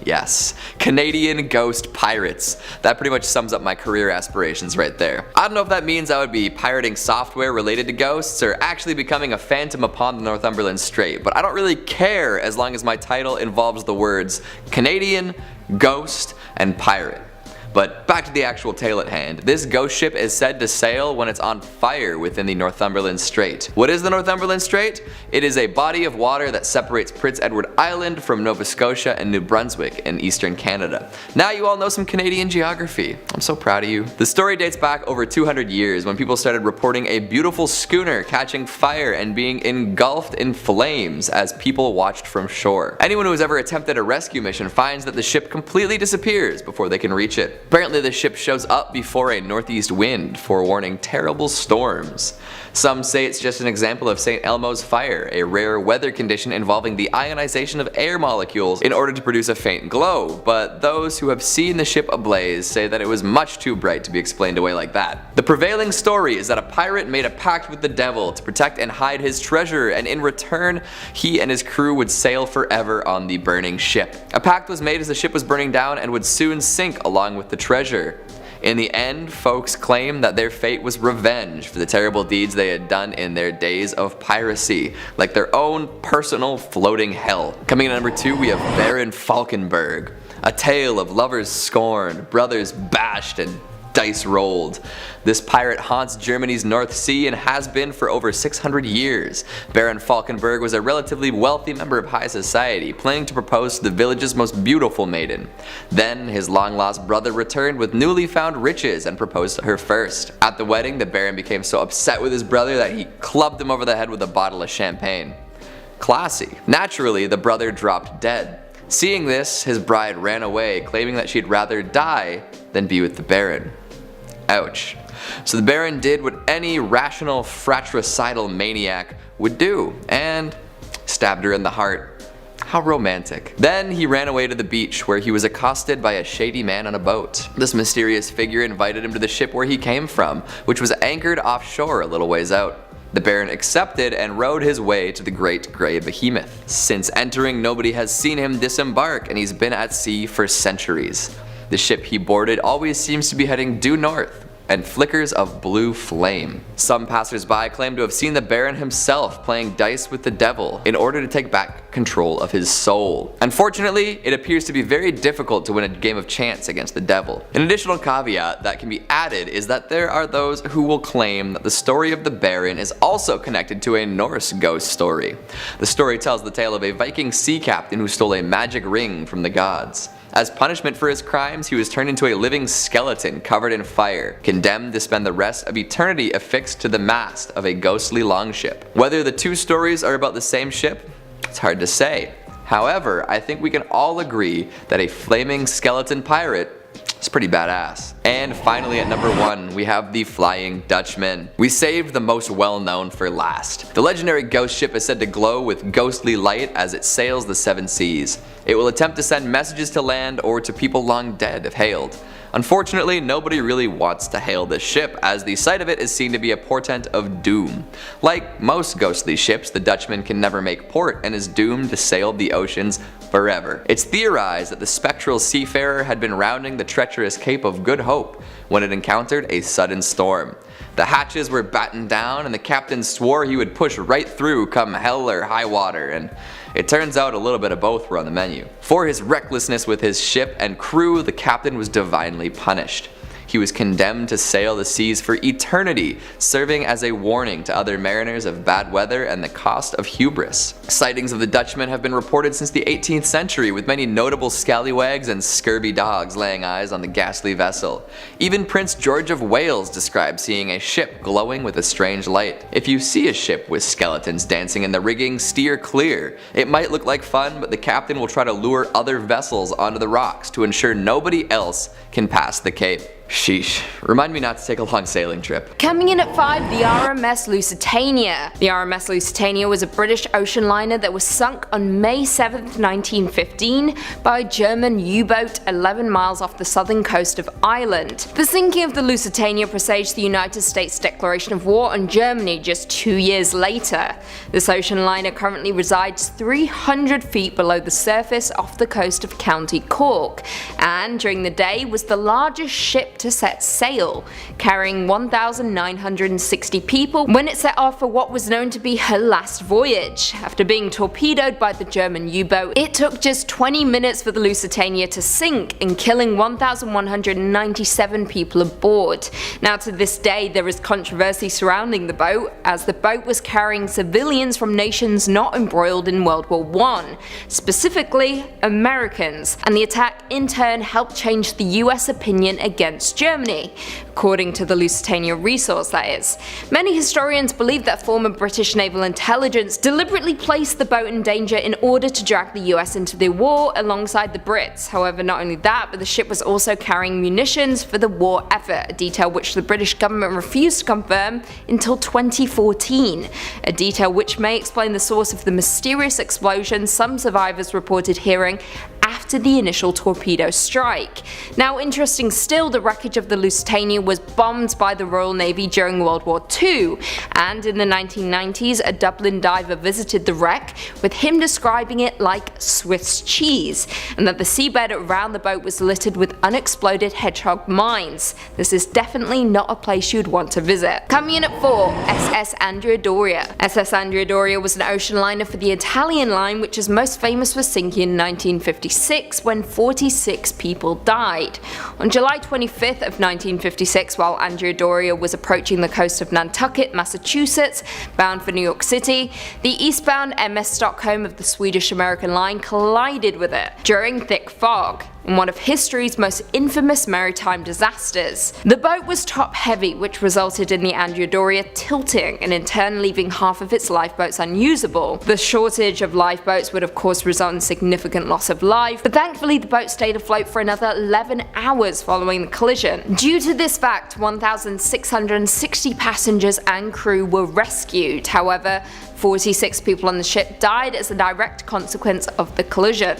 Yes, Canadian ghost pirates. That pretty much sums up my career aspirations right there. I don't know if that means I would be pirating software related to ghosts or actually becoming a phantom upon the Northumberland Strait, but I don't really care as long as my title involves the words Canadian, ghost, and pirate. But back to the actual tale at hand. This ghost ship is said to sail when it's on fire within the Northumberland Strait. What is the Northumberland Strait? It is a body of water that separates Prince Edward Island from Nova Scotia and New Brunswick in eastern Canada. Now you all know some Canadian geography. I'm so proud of you. The story dates back over 200 years when people started reporting a beautiful schooner catching fire and being engulfed in flames as people watched from shore. Anyone who has ever attempted a rescue mission finds that the ship completely disappears before they can reach it. Apparently the ship shows up before a northeast wind, forewarning terrible storms. Some say it's just an example of St. Elmo's fire, a rare weather condition involving the ionization of air molecules in order to produce a faint glow, but those who have seen the ship ablaze say that it was much too bright to be explained away like that. The prevailing story is that a pirate made a pact with the devil to protect and hide his treasure, and in return, he and his crew would sail forever on the burning ship. A pact was made as the ship was burning down and would soon sink along with the treasure. In the end, folks claim that their fate was revenge for the terrible deeds they had done in their days of piracy, like their own personal floating hell. Coming in at number 2, we have Baron Falkenberg, a tale of lovers scorned, brothers bashed, and dice rolled. This pirate haunts Germany's North Sea and has been for over 600 years. Baron Falkenberg was a relatively wealthy member of high society, planning to propose to the village's most beautiful maiden. Then, his long-lost brother returned with newly found riches and proposed to her first. At the wedding, the Baron became so upset with his brother that he clubbed him over the head with a bottle of champagne. Classy. Naturally, the brother dropped dead. Seeing this, his bride ran away, claiming that she'd rather die than be with the Baron. Ouch. So the Baron did what any rational fratricidal maniac would do, and stabbed her in the heart. How romantic. Then he ran away to the beach, where he was accosted by a shady man on a boat. This mysterious figure invited him to the ship where he came from, which was anchored offshore a little ways out. The Baron accepted and rowed his way to the Great Grey Behemoth. Since entering, nobody has seen him disembark, and he's been at sea for centuries. The ship he boarded always seems to be heading due north, and flickers of blue flame. Some passersby claim to have seen the Baron himself playing dice with the devil in order to take back control of his soul. Unfortunately, it appears to be very difficult to win a game of chance against the devil. An additional caveat that can be added is that there are those who will claim that the story of the Baron is also connected to a Norse ghost story. The story tells the tale of a Viking sea captain who stole a magic ring from the gods. As punishment for his crimes, he was turned into a living skeleton covered in fire, condemned to spend the rest of eternity affixed to the mast of a ghostly longship. Whether the two stories are about the same ship, it's hard to say. However, I think we can all agree that a flaming skeleton pirate is pretty badass. And finally, at number 1, we have the Flying Dutchman. We saved the most well-known for last. The legendary ghost ship is said to glow with ghostly light as it sails the 7 seas. It will attempt to send messages to land or to people long dead if hailed. Unfortunately, nobody really wants to hail this ship, as the sight of it is seen to be a portent of doom. Like most ghostly ships, the Dutchman can never make port and is doomed to sail the oceans forever. It's theorized that the spectral seafarer had been rounding the treacherous Cape of Good Hope when it encountered a sudden storm. The hatches were battened down and the captain swore he would push right through come hell or high water, and it turns out a little bit of both were on the menu. For his recklessness with his ship and crew, the captain was divinely punished. He was condemned to sail the seas for eternity, serving as a warning to other mariners of bad weather and the cost of hubris. Sightings of the Dutchman have been reported since the 18th century, with many notable scallywags and scurvy dogs laying eyes on the ghastly vessel. Even Prince George of Wales described seeing a ship glowing with a strange light. If you see a ship with skeletons dancing in the rigging, steer clear. It might look like fun, but the captain will try to lure other vessels onto the rocks to ensure nobody else can pass the cape. Sheesh. Remind me not to take a long sailing trip. Coming in at 5, the RMS Lusitania. The RMS Lusitania was a British ocean liner that was sunk on May 7, 1915 by a German U-boat 11 miles off the southern coast of Ireland. The sinking of the Lusitania presaged the United States declaration of war on Germany just 2 years later. This ocean liner currently resides 300 feet below the surface off the coast of County Cork, and during the day was the largest ship to set sail, carrying 1,960 people when it set off for what was known to be her last voyage. After being torpedoed by the German U-boat, it took just 20 minutes for the Lusitania to sink and killing 1,197 people aboard. Now to this day there is controversy surrounding the boat, as the boat was carrying civilians from nations not embroiled in World War I, specifically Americans, and the attack in turn helped change the US opinion against Germany, according to the Lusitania resource that is. Many historians believe that former British naval intelligence deliberately placed the boat in danger in order to drag the US into the war alongside the Brits. However, not only that, but the ship was also carrying munitions for the war effort, a detail which the British government refused to confirm until 2014, a detail which may explain the source of the mysterious explosion some survivors reported hearing after the initial torpedo strike. Now, interesting still, the wreckage of the Lusitania was bombed by the Royal Navy during World War II, and in the 1990s a Dublin diver visited the wreck, with him describing it like Swiss cheese, and that the seabed around the boat was littered with unexploded hedgehog mines. This is definitely not a place you'd want to visit. Coming in at 4, SS Andrea Doria. SS Andrea Doria was an ocean liner for the Italian line, which is most famous for sinking in 1956 1956 when 46 people died. On July 25th of 1956, while Andrea Doria was approaching the coast of Nantucket, Massachusetts, bound for New York City, the eastbound MS Stockholm of the Swedish-American line collided with it during thick fog, in one of history's most infamous maritime disasters. The boat was top-heavy, which resulted in the Andrea Doria tilting and in turn leaving half of its lifeboats unusable. The shortage of lifeboats would of course result in significant loss of life, but thankfully the boat stayed afloat for another 11 hours following the collision. Due to this fact, 1,660 passengers and crew were rescued. However, 46 people on the ship died as a direct consequence of the collision.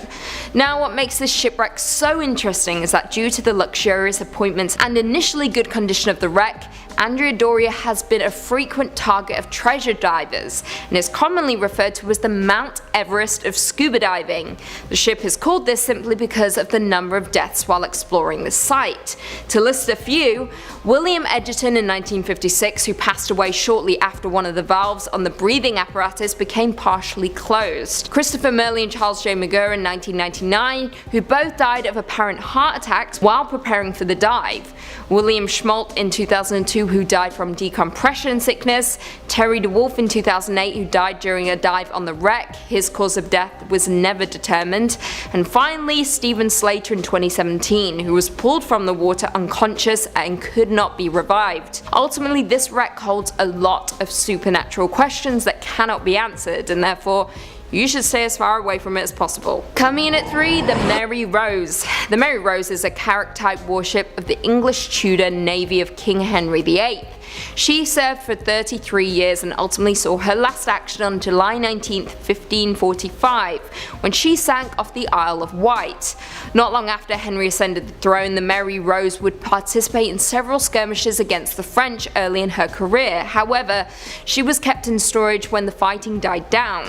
Now, what makes this shipwreck so interesting is that due to the luxurious appointments and initially good condition of the wreck, Andrea Doria has been a frequent target of treasure divers and is commonly referred to as the Mount Everest of scuba diving. The ship is called this simply because of the number of deaths while exploring the site. To list a few, William Edgerton in 1956, who passed away shortly after one of the valves on the breathing apparatus became partially closed. Christopher Murley and Charles J. McGurr in 1999, who both died of apparent heart attacks while preparing for the dive. William Schmolt in 2002, who died from decompression sickness. Terry DeWolf in 2008, who died during a dive on the wreck. His cause of death was never determined. And finally, Stephen Slater in 2017, who was pulled from the water unconscious and could not be revived. Ultimately, this wreck holds a lot of supernatural questions that cannot be answered, and therefore you should stay as far away from it as possible. Coming in at 3, the Mary Rose. The Mary Rose is a carrack-type warship of the English Tudor Navy of King Henry VIII. She served for 33 years and ultimately saw her last action on July 19, 1545, when she sank off the Isle of Wight. Not long after Henry ascended the throne, the Mary Rose would participate in several skirmishes against the French early in her career. However, she was kept in storage when the fighting died down.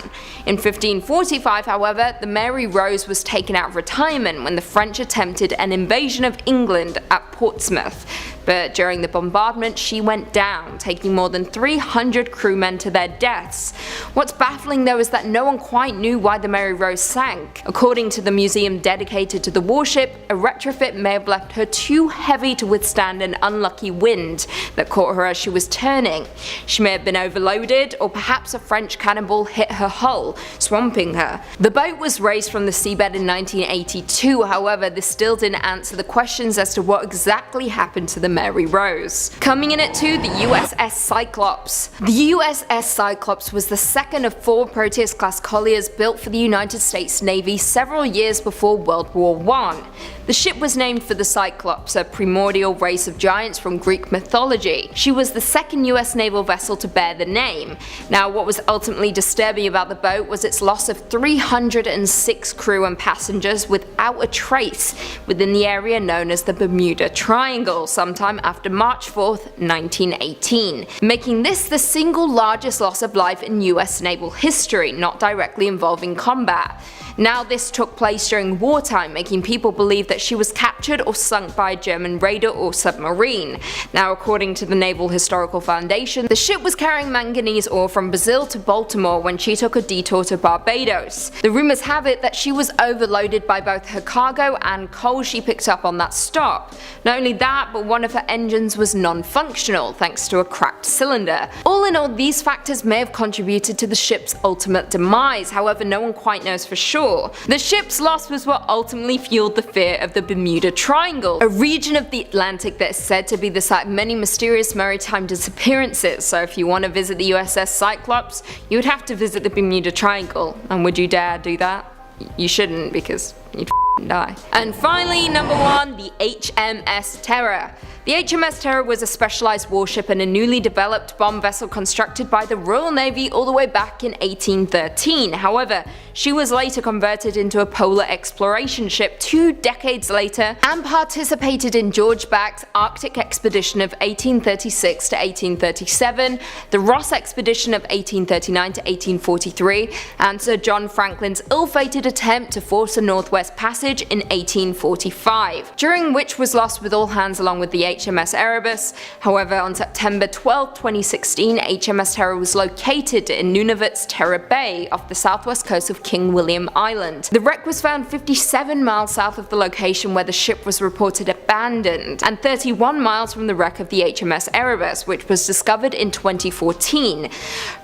In 1545, however, the Mary Rose was taken out of retirement when the French attempted an invasion of England at Portsmouth. But during the bombardment, she went down, taking more than 300 crewmen to their deaths. What's baffling though is that no one quite knew why the Mary Rose sank. According to the museum dedicated to the warship, a retrofit may have left her too heavy to withstand an unlucky wind that caught her as she was turning. She may have been overloaded, or perhaps a French cannonball hit her hull, swamping her. The boat was raised from the seabed in 1982, however, this still didn't answer the questions as to what exactly happened to the Mary Rose. Coming in at 2, the USS Cyclops. The USS Cyclops was the second of 4 Proteus-class colliers built for the United States Navy several years before World War I. The ship was named for the Cyclops, a primordial race of giants from Greek mythology. She was the second US naval vessel to bear the name. Now, what was ultimately disturbing about the boat was its loss of 306 crew and passengers without a trace within the area known as the Bermuda Triangle, sometime after March 4th, 1918, making this the single largest loss of life in US naval history, not directly involving combat. Now, this took place during wartime, making people believe that she was captured or sunk by a German raider or submarine. Now, according to the Naval Historical Foundation, the ship was carrying manganese ore from Brazil to Baltimore when she took a detour to Barbados. The rumors have it that she was overloaded by both her cargo and coal she picked up on that stop. Not only that, but one of her engines was non-functional thanks to a cracked cylinder. All in all, these factors may have contributed to the ship's ultimate demise, however no one quite knows for sure. The ship's loss was what ultimately fueled the fear of the Bermuda Triangle, a region of the Atlantic that is said to be the site of many mysterious maritime disappearances. So if you want to visit the USS Cyclops, you would have to visit the Bermuda Triangle. And would you dare do that? You shouldn't, because you'd die. And finally, number 1, the HMS Terror. The HMS Terror was a specialized warship and a newly developed bomb vessel constructed by the Royal Navy all the way back in 1813. However, she was later converted into a polar exploration ship 2 decades later and participated in George Back's Arctic expedition of 1836 to 1837, the Ross expedition of 1839 to 1843, and Sir John Franklin's ill-fated attempt to force a northwest passage passage in 1845, during which was lost with all hands along with the HMS Erebus. However, on September 12, 2016, HMS Terror was located in Nunavut's Terror Bay off the southwest coast of King William Island. The wreck was found 57 miles south of the location where the ship was reported abandoned, and 31 miles from the wreck of the HMS Erebus, which was discovered in 2014.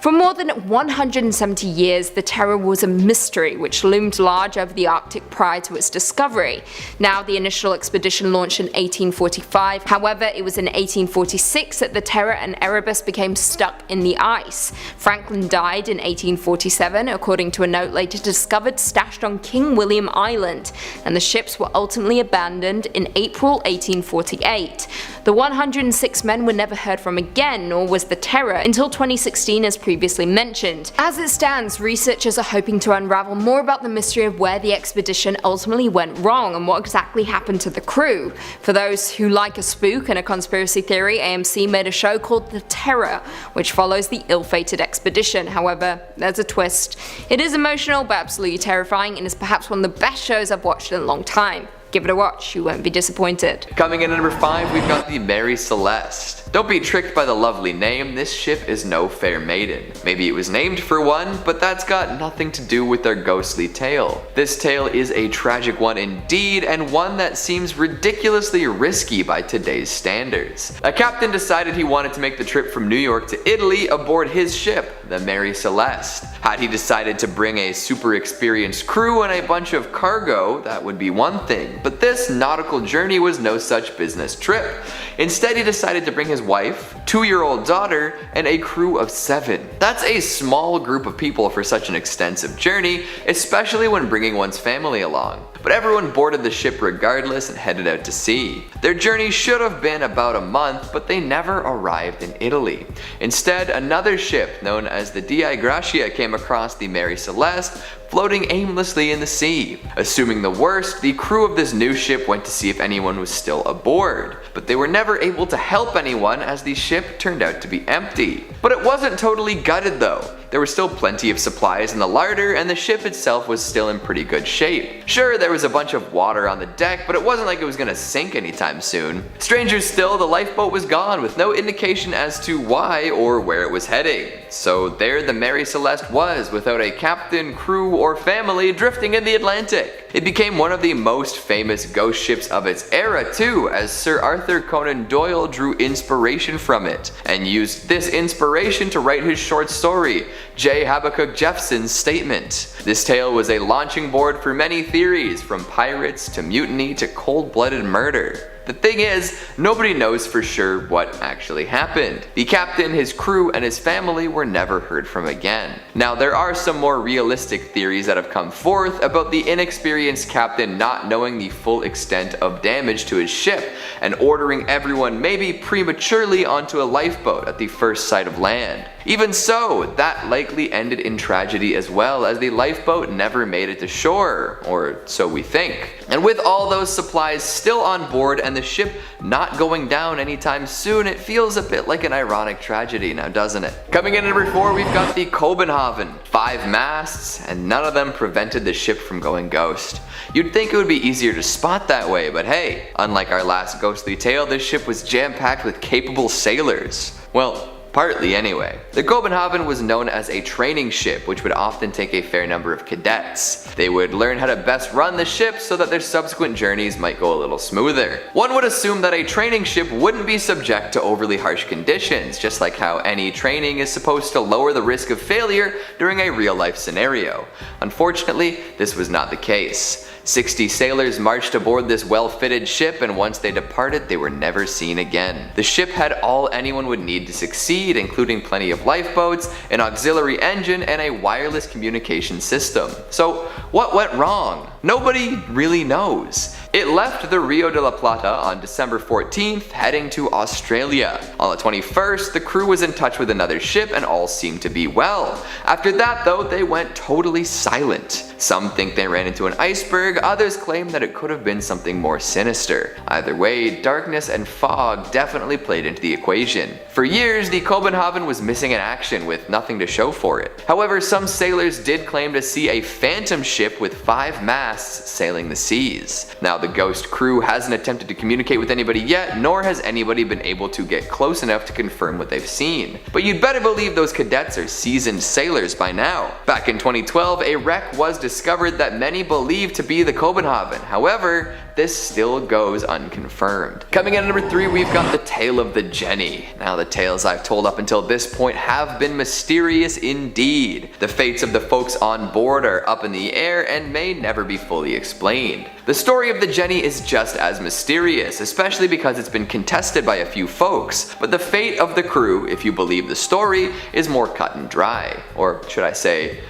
For more than 170 years, the Terror was a mystery which loomed large over the Arctic prior to its discovery. Now, the initial expedition launched in 1845, however, it was in 1846 that the Terror and Erebus became stuck in the ice. Franklin died in 1847, according to a note later discovered stashed on King William Island, and the ships were ultimately abandoned in April 1848. The 106 men were never heard from again, nor was the Terror, until 2016 as previously mentioned. As it stands, researchers are hoping to unravel more about the mystery of where the expedition ultimately went wrong and what exactly happened to the crew. For those who like a spook and a conspiracy theory, AMC made a show called The Terror, which follows the ill-fated expedition. However, there's a twist. It is emotional but absolutely terrifying, and is perhaps one of the best shows I've watched in a long time. Give it a watch, you won't be disappointed. Coming in at number 5, we've got the Mary Celeste. Don't be tricked by the lovely name, this ship is no fair maiden. Maybe it was named for one, but that's got nothing to do with their ghostly tale. This tale is a tragic one indeed, and one that seems ridiculously risky by today's standards. A captain decided he wanted to make the trip from New York to Italy aboard his ship, the Mary Celeste. Had he decided to bring a super experienced crew and a bunch of cargo, that would be one thing, but this nautical journey was no such business trip. Instead, he decided to bring his wife, 2-year-old daughter, and a crew of 7. That's a small group of people for such an extensive journey, especially when bringing one's family along. But everyone boarded the ship regardless and headed out to sea. Their journey should have been about a month, but they never arrived in Italy. Instead, another ship known as the Dei Gratia came across the Mary Celeste, floating aimlessly in the sea. Assuming the worst, the crew of this new ship went to see if anyone was still aboard. But they were never able to help anyone as the ship turned out to be empty. But it wasn't totally gutted though. There were still plenty of supplies in the larder, and the ship itself was still in pretty good shape. Sure, there was a bunch of water on the deck, but it wasn't like it was gonna sink anytime soon. Stranger still, the lifeboat was gone with no indication as to why or where it was heading. So there the Mary Celeste was, without a captain, crew, or family, drifting in the Atlantic. It became one of the most famous ghost ships of its era too, as Sir Arthur Conan Doyle drew inspiration from it, and used this inspiration to write his short story, J. Habakkuk Jeffson's Statement. This tale was a launching board for many theories, from pirates to mutiny to cold-blooded murder. The thing is, nobody knows for sure what actually happened. The captain, his crew, and his family were never heard from again. Now, there are some more realistic theories that have come forth about the inexperienced captain not knowing the full extent of damage to his ship and ordering everyone maybe prematurely onto a lifeboat at the first sight of land. Even so, that likely ended in tragedy as well, as the lifeboat never made it to shore, or so we think. And with all those supplies still on board and the ship not going down anytime soon, it feels a bit like an ironic tragedy now, doesn't it? Coming in at number 4, we've got the Copenhagen. 5 masts, and none of them prevented the ship from going ghost. You'd think it would be easier to spot that way, but hey, unlike our last ghostly tale, this ship was jam-packed with capable sailors. Well, partly anyway. The Copenhagen was known as a training ship, which would often take a fair number of cadets. They would learn how to best run the ship so that their subsequent journeys might go a little smoother. One would assume that a training ship wouldn't be subject to overly harsh conditions, just like how any training is supposed to lower the risk of failure during a real-life scenario. Unfortunately, this was not the case. 60 sailors marched aboard this well-fitted ship, and once they departed, they were never seen again. The ship had all anyone would need to succeed, including plenty of lifeboats, an auxiliary engine, and a wireless communication system. So, what went wrong? Nobody really knows. It left the Rio de la Plata on December 14th, heading to Australia. On the 21st, the crew was in touch with another ship and all seemed to be well. After that though, they went totally silent. Some think they ran into an iceberg, others claim that it could have been something more sinister. Either way, darkness and fog definitely played into the equation. For years, the Copenhagen was missing in action with nothing to show for it. However, some sailors did claim to see a phantom ship with 5 masts sailing the seas. Now, the ghost crew hasn't attempted to communicate with anybody yet, nor has anybody been able to get close enough to confirm what they've seen. But you'd better believe those cadets are seasoned sailors by now. Back in 2012, a wreck was discovered that many believe to be the Copenhagen. However, this still goes unconfirmed. Coming in at number 3, we've got the tale of the Jenny. Now, the tales I've told up until this point have been mysterious indeed. The fates of the folks on board are up in the air and may never be fully explained. The story of the Jenny is just as mysterious, especially because it's been contested by a few folks, but the fate of the crew, if you believe the story, is more cut and dry, or should I say,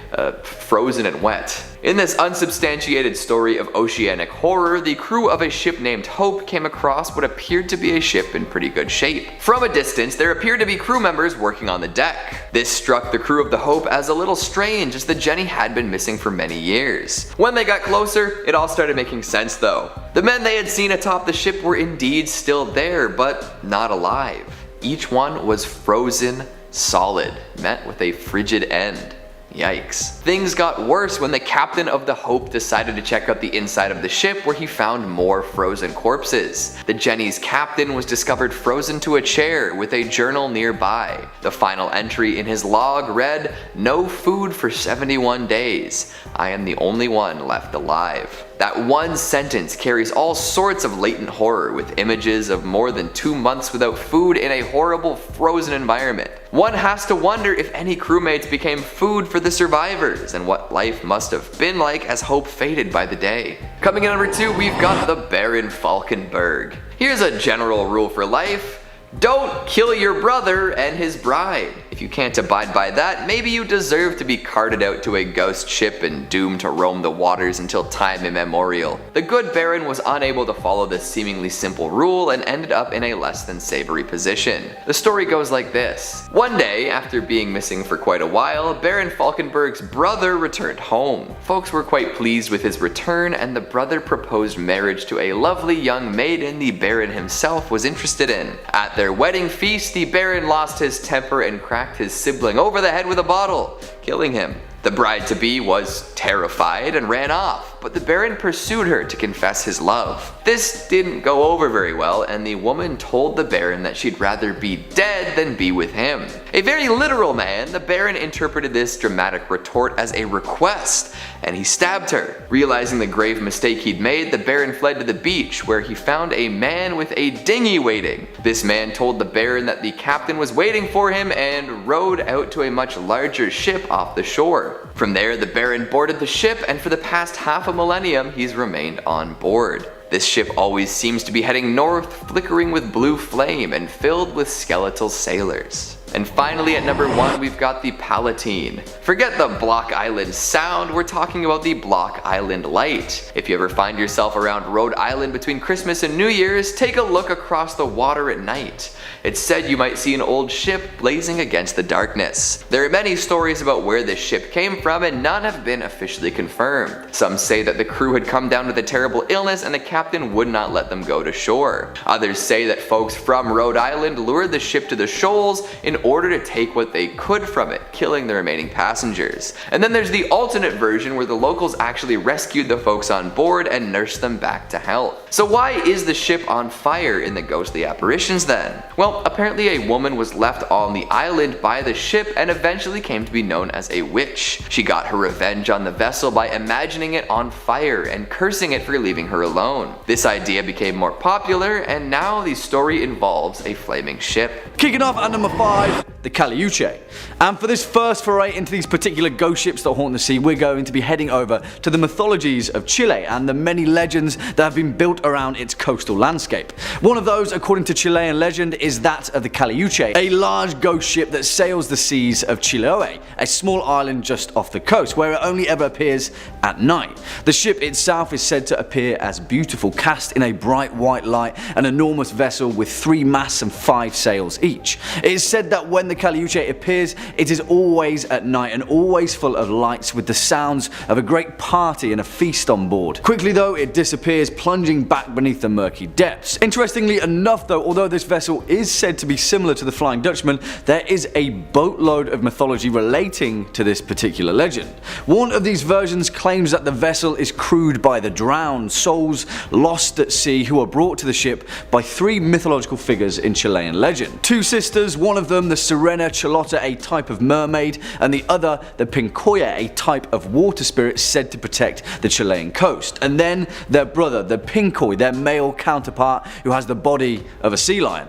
frozen and wet. In this unsubstantiated story of oceanic horror, the crew of a ship named Hope came across what appeared to be a ship in pretty good shape. From a distance, there appeared to be crew members working on the deck. This struck the crew of the Hope as a little strange, as the Jenny had been missing for many years. When they got closer, it all started making sense though. The men they had seen atop the ship were indeed still there, but not alive. Each one was frozen solid, met with a frigid end. Yikes. Things got worse when the captain of the Hope decided to check out the inside of the ship, where he found more frozen corpses. The Jenny's captain was discovered frozen to a chair with a journal nearby. The final entry in his log read, "No food for 71 days. I am the only one left alive." That one sentence carries all sorts of latent horror, with images of more than 2 months without food in a horrible frozen environment. One has to wonder if any crewmates became food for the survivors, and what life must have been like as Hope faded by the day. Coming in at number 2, we've got the Baron Falkenberg. Here's a general rule for life: don't kill your brother and his bride. If you can't abide by that, maybe you deserve to be carted out to a ghost ship and doomed to roam the waters until time immemorial. The good Baron was unable to follow this seemingly simple rule and ended up in a less than savory position. The story goes like this. One day, after being missing for quite a while, Baron Falkenberg's brother returned home. Folks were quite pleased with his return, and the brother proposed marriage to a lovely young maiden the Baron himself was interested in. At their wedding feast, the Baron lost his temper and cracked his sibling over the head with a bottle, killing him. The bride-to-be was terrified and ran off, but the Baron pursued her to confess his love. This didn't go over very well, and the woman told the Baron that she'd rather be dead than be with him. A very literal man, the Baron interpreted this dramatic retort as a request, and he stabbed her. Realizing the grave mistake he'd made, the Baron fled to the beach, where he found a man with a dinghy waiting. This man told the Baron that the captain was waiting for him and rowed out to a much larger ship off the shore. From there, the Baron boarded the ship, and for the past half a millennium, he's remained on board. This ship always seems to be heading north, flickering with blue flame and filled with skeletal sailors. And finally, at number 1, we've got the Palatine. Forget the Block Island sound, we're talking about the Block Island light. If you ever find yourself around Rhode Island between Christmas and New Year's, take a look across the water at night. It's said you might see an old ship blazing against the darkness. There are many stories about where this ship came from, and none have been officially confirmed. Some say that the crew had come down with a terrible illness and the captain would not let them go to shore. Others say that folks from Rhode Island lured the ship to the shoals in order to take what they could from it, killing the remaining passengers. And then there's the alternate version where the locals actually rescued the folks on board and nursed them back to health. So why is the ship on fire in the ghostly apparitions then? Well, apparently a woman was left on the island by the ship and eventually came to be known as a witch. She got her revenge on the vessel by imagining it on fire and cursing it for leaving her alone. This idea became more popular, and now the story involves a flaming ship. Kicking off at number 5, 5, the Caleuche. And for this first foray into these particular ghost ships that haunt the sea, we're going to be heading over to the mythologies of Chile and the many legends that have been built around its coastal landscape. One of those, according to Chilean legend, is that of the Caleuche, a large ghost ship that sails the seas of Chiloé, a small island just off the coast, where it only ever appears at night. The ship itself is said to appear as beautiful, cast in a bright white light, an enormous vessel with 3 masts and 5 sails each. It is said that when the Caleuche appears, it is always at night and always full of lights, with the sounds of a great party and a feast on board. Quickly though, it disappears, plunging back beneath the murky depths. Interestingly enough though, although this vessel is said to be similar to the Flying Dutchman, there is a boatload of mythology relating to this particular legend. One of these versions claims that the vessel is crewed by the drowned, souls lost at sea, who are brought to the ship by 3 mythological figures in Chilean legend. 2 sisters, one of them the Sirena Charlotta, a type of mermaid, and the other the Pincoya, a type of water spirit said to protect the Chilean coast. And then their brother, the Pincoy, their male counterpart, who has the body of a sea lion.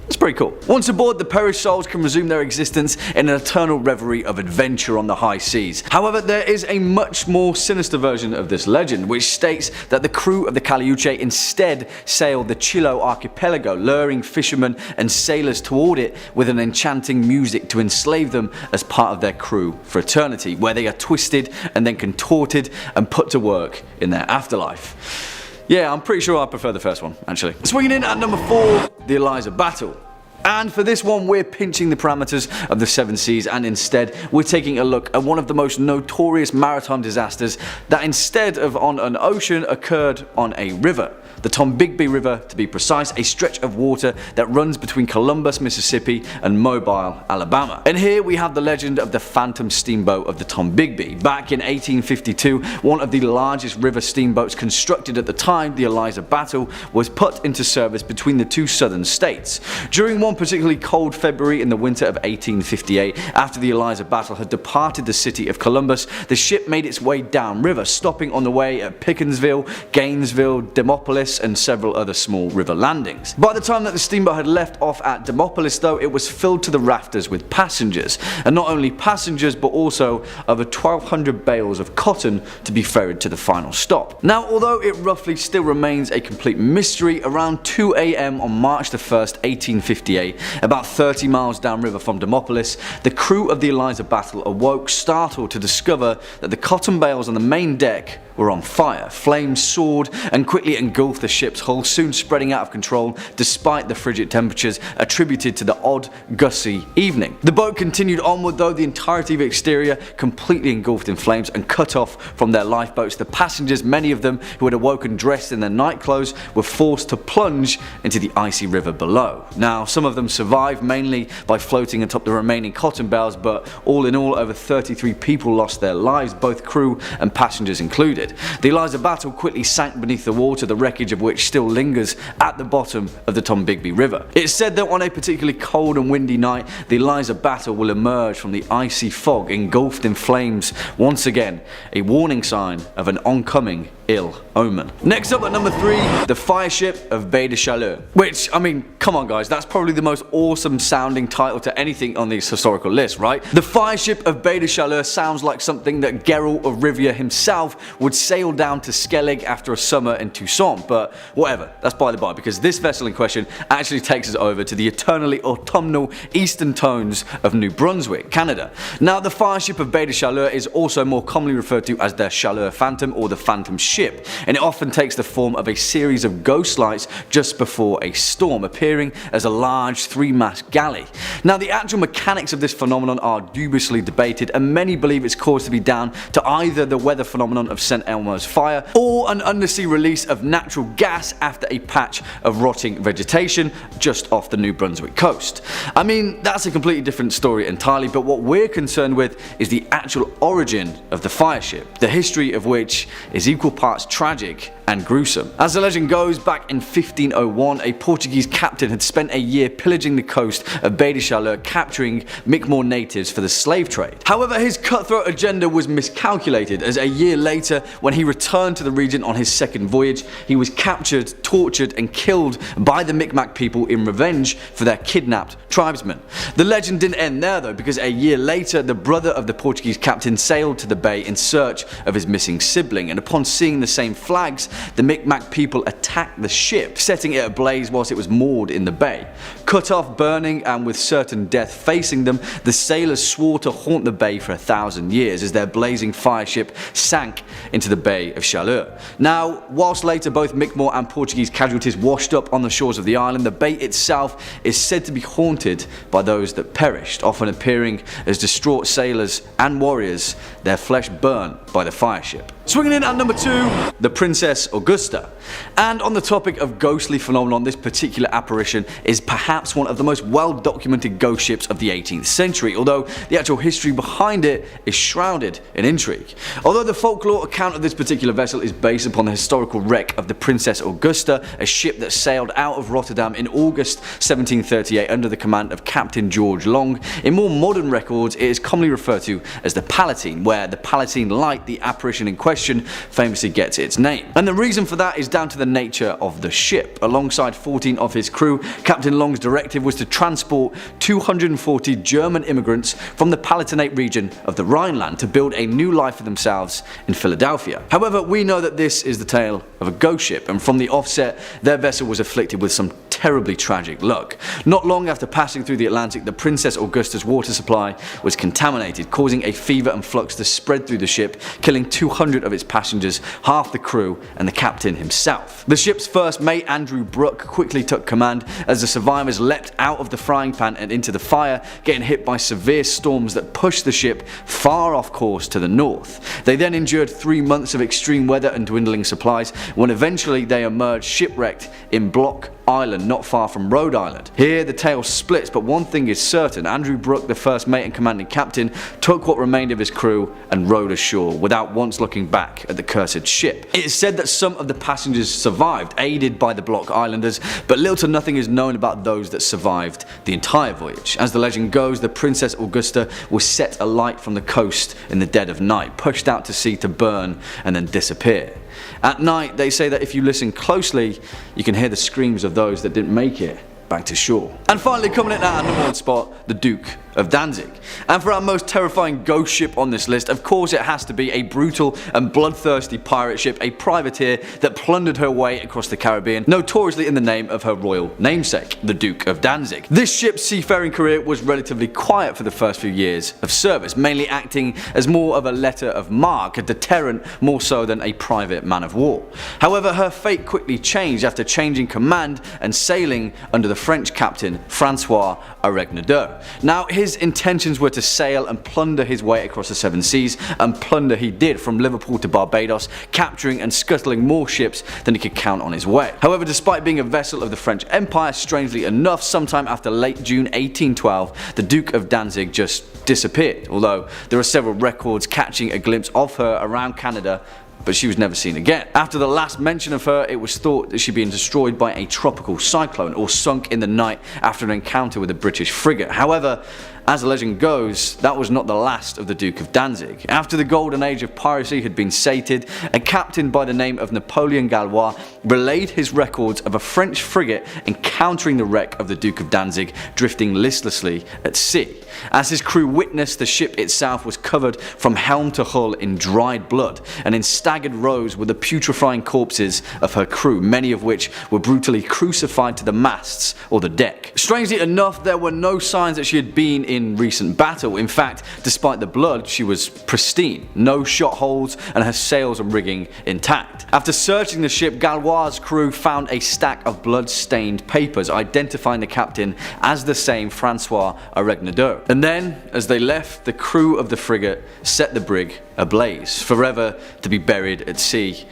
It's pretty cool. Once aboard, the perished souls can resume their existence in an eternal reverie of adventure on the high seas. However, there is a much more sinister version of this legend, which states that the crew of the Caleuche instead sailed the Chiloé archipelago, luring fishermen and sailors toward it with an enchanting music to enslave them as part of their crew for eternity, where they are twisted and then contorted and put to work in their afterlife. Yeah, I'm pretty sure I prefer the first one, actually. Swinging in at number 4, the Eliza Battle. And for this one, we're pinching the parameters of the 7 seas, and instead we're taking a look at one of the most notorious maritime disasters that, instead of on an ocean, occurred on a river. The Tombigbee River, to be precise, a stretch of water that runs between Columbus, Mississippi and Mobile, Alabama. And here we have the legend of the phantom steamboat of the Tombigbee. Back in 1852, one of the largest river steamboats constructed at the time, the Eliza Battle, was put into service between the 2 southern states. During one particularly cold February in the winter of 1858, after the Eliza Battle had departed the city of Columbus, the ship made its way downriver, stopping on the way at Pickensville, Gainesville, Demopolis and several other small river landings. By the time that the steamboat had left off at Demopolis though, it was filled to the rafters with passengers, and not only passengers but also over 1,200 bales of cotton to be ferried to the final stop. Now, although it roughly still remains a complete mystery, around 2 AM on March the 1st, 1858, about 30 miles downriver from Demopolis, the crew of the Eliza Battle awoke, startled to discover that the cotton bales on the main deck were on fire. Flames soared and quickly engulfed the ship's hull, soon spreading out of control despite the frigid temperatures attributed to the odd, gusty evening. The boat continued onward though, the entirety of its exterior completely engulfed in flames and cut off from their lifeboats. The passengers, many of them who had awoken dressed in their night clothes, were forced to plunge into the icy river below. Now, some of them survived, mainly by floating atop the remaining cotton bales, but all in all, over 33 people lost their lives, both crew and passengers included. The Eliza Battle quickly sank beneath the water, the wreckage of which still lingers at the bottom of the Tombigbee River. It's said that on a particularly cold and windy night, the Eliza Battle will emerge from the icy fog engulfed in flames, once again a warning sign of an oncoming ill omen. Next up at number 3, the Fireship of Baie de Chaleurs. Which, I mean, come on guys, that's probably the most awesome sounding title to anything on these historical lists, right? The Fireship of Baie de Chaleurs sounds like something that Geralt of Rivia himself would sail down to Skellig after a summer in Toussaint, but whatever, that's by the by, because this vessel in question actually takes us over to the eternally autumnal eastern tones of New Brunswick, Canada. Now, the Fireship of Baie de Chaleurs is also more commonly referred to as the Chaleurs Phantom or the Phantom Ship, and it often takes the form of a series of ghost lights just before a storm, appearing as a large 3-mast galley. Now, the actual mechanics of this phenomenon are dubiously debated, and many believe it's caused to be down to either the weather phenomenon of St. Elmo's fire or an undersea release of natural gas after a patch of rotting vegetation just off the New Brunswick coast. I mean, that's a completely different story entirely, but what we're concerned with is the actual origin of the Fireship, the history of which is equal parts tragic and gruesome. As the legend goes, back in 1501, a Portuguese captain had spent a year pillaging the coast of Baie de Chaleurs, capturing Mi'kmaq natives for the slave trade. However, his cutthroat agenda was miscalculated, as a year later, when he returned to the region on his second voyage, he was captured, tortured and killed by the Mi'kmaq people in revenge for their kidnapped tribesmen. The legend didn't end there though, because a year later, the brother of the Portuguese captain sailed to the bay in search of his missing sibling, and upon seeing the same flags, the Mi'kmaq people attacked the ship, setting it ablaze whilst it was moored in the bay. Cut off, burning and with certain death facing them, the sailors swore to haunt the bay for 1,000 years as their blazing fireship sank into the Bay of Chaleurs. Now, whilst later both Mi'kmaq and Portuguese casualties washed up on the shores of the island, the bay itself is said to be haunted by those that perished, often appearing as distraught sailors and warriors, their flesh burnt by the fireship. Swinging in at number 2, the Princess Augusta. And on the topic of ghostly phenomenon, this particular apparition is perhaps one of the most well documented ghost ships of the 18th century, although the actual history behind it is shrouded in intrigue. Although the folklore account of this particular vessel is based upon the historical wreck of the Princess Augusta, a ship that sailed out of Rotterdam in August 1738 under the command of Captain George Long, in more modern records it is commonly referred to as the Palatine, where the Palatine light, the apparition in question, famously gets its name. And the reason for that is down to the nature of the ship. Alongside 14 of his crew, Captain Long's directive was to transport 240 German immigrants from the Palatinate region of the Rhineland to build a new life for themselves in Philadelphia. However, we know that this is the tale of a ghost ship, and from the offset, their vessel was afflicted with some terribly tragic luck. Not long after passing through the Atlantic, the Princess Augusta's water supply was contaminated, causing a fever and flux to spread through the ship, killing 200 of its passengers, half the crew and the captain himself. The ship's first mate, Andrew Brooke, quickly took command as the survivors leapt out of the frying pan and into the fire, getting hit by severe storms that pushed the ship far off course to the north. They then endured 3 months of extreme weather and dwindling supplies, when eventually they emerged shipwrecked in Block Island, not far from Rhode Island. Here the tale splits, but one thing is certain: Andrew Brooke, the first mate and commanding captain, took what remained of his crew and rowed ashore without once looking back at the cursed ship. It is said that some of the passengers survived, aided by the Block Islanders, but little to nothing is known about those that survived the entire voyage. As the legend goes, the Princess Augusta was set alight from the coast in the dead of night, pushed out to sea to burn and then disappear. At night, they say that if you listen closely, you can hear the screams of those that didn't make it back to shore. And finally, coming in at our number 1 spot, the Duke of Danzig. And for our most terrifying ghost ship on this list, of course it has to be a brutal and bloodthirsty pirate ship, a privateer that plundered her way across the Caribbean, notoriously in the name of her royal namesake, the Duke of Danzig. This ship's seafaring career was relatively quiet for the first few years of service, mainly acting as more of a letter of marque, a deterrent more so than a private man of war. However, her fate quickly changed after changing command and sailing under the French captain Francois Aregnadour. Now, his intentions were to sail and plunder his way across the 7 seas, and plunder he did from Liverpool to Barbados, capturing and scuttling more ships than he could count on his way. However, despite being a vessel of the French Empire, strangely enough, sometime after late June 1812, the Duke of Danzig just disappeared, although there are several records catching a glimpse of her around Canada, but she was never seen again. After the last mention of her, it was thought that she'd been destroyed by a tropical cyclone or sunk in the night after an encounter with a British frigate. However, as the legend goes, that was not the last of the Duke of Danzig. After the golden age of piracy had been sated, a captain by the name of Napoleon Gallois relayed his records of a French frigate encountering the wreck of the Duke of Danzig, drifting listlessly at sea. As his crew witnessed, the ship itself was covered from helm to hull in dried blood, and in staggered rows were the putrefying corpses of her crew, many of which were brutally crucified to the masts or the deck. Strangely enough, there were no signs that she had been in recent battle. In fact, despite the blood, she was pristine, no shot holes, and her sails and rigging intact. After searching the ship, Gallois' crew found a stack of blood-stained papers identifying the captain as the same Francois Aregnadour. And then, as they left, the crew of the frigate set the brig ablaze, forever to be buried at sea.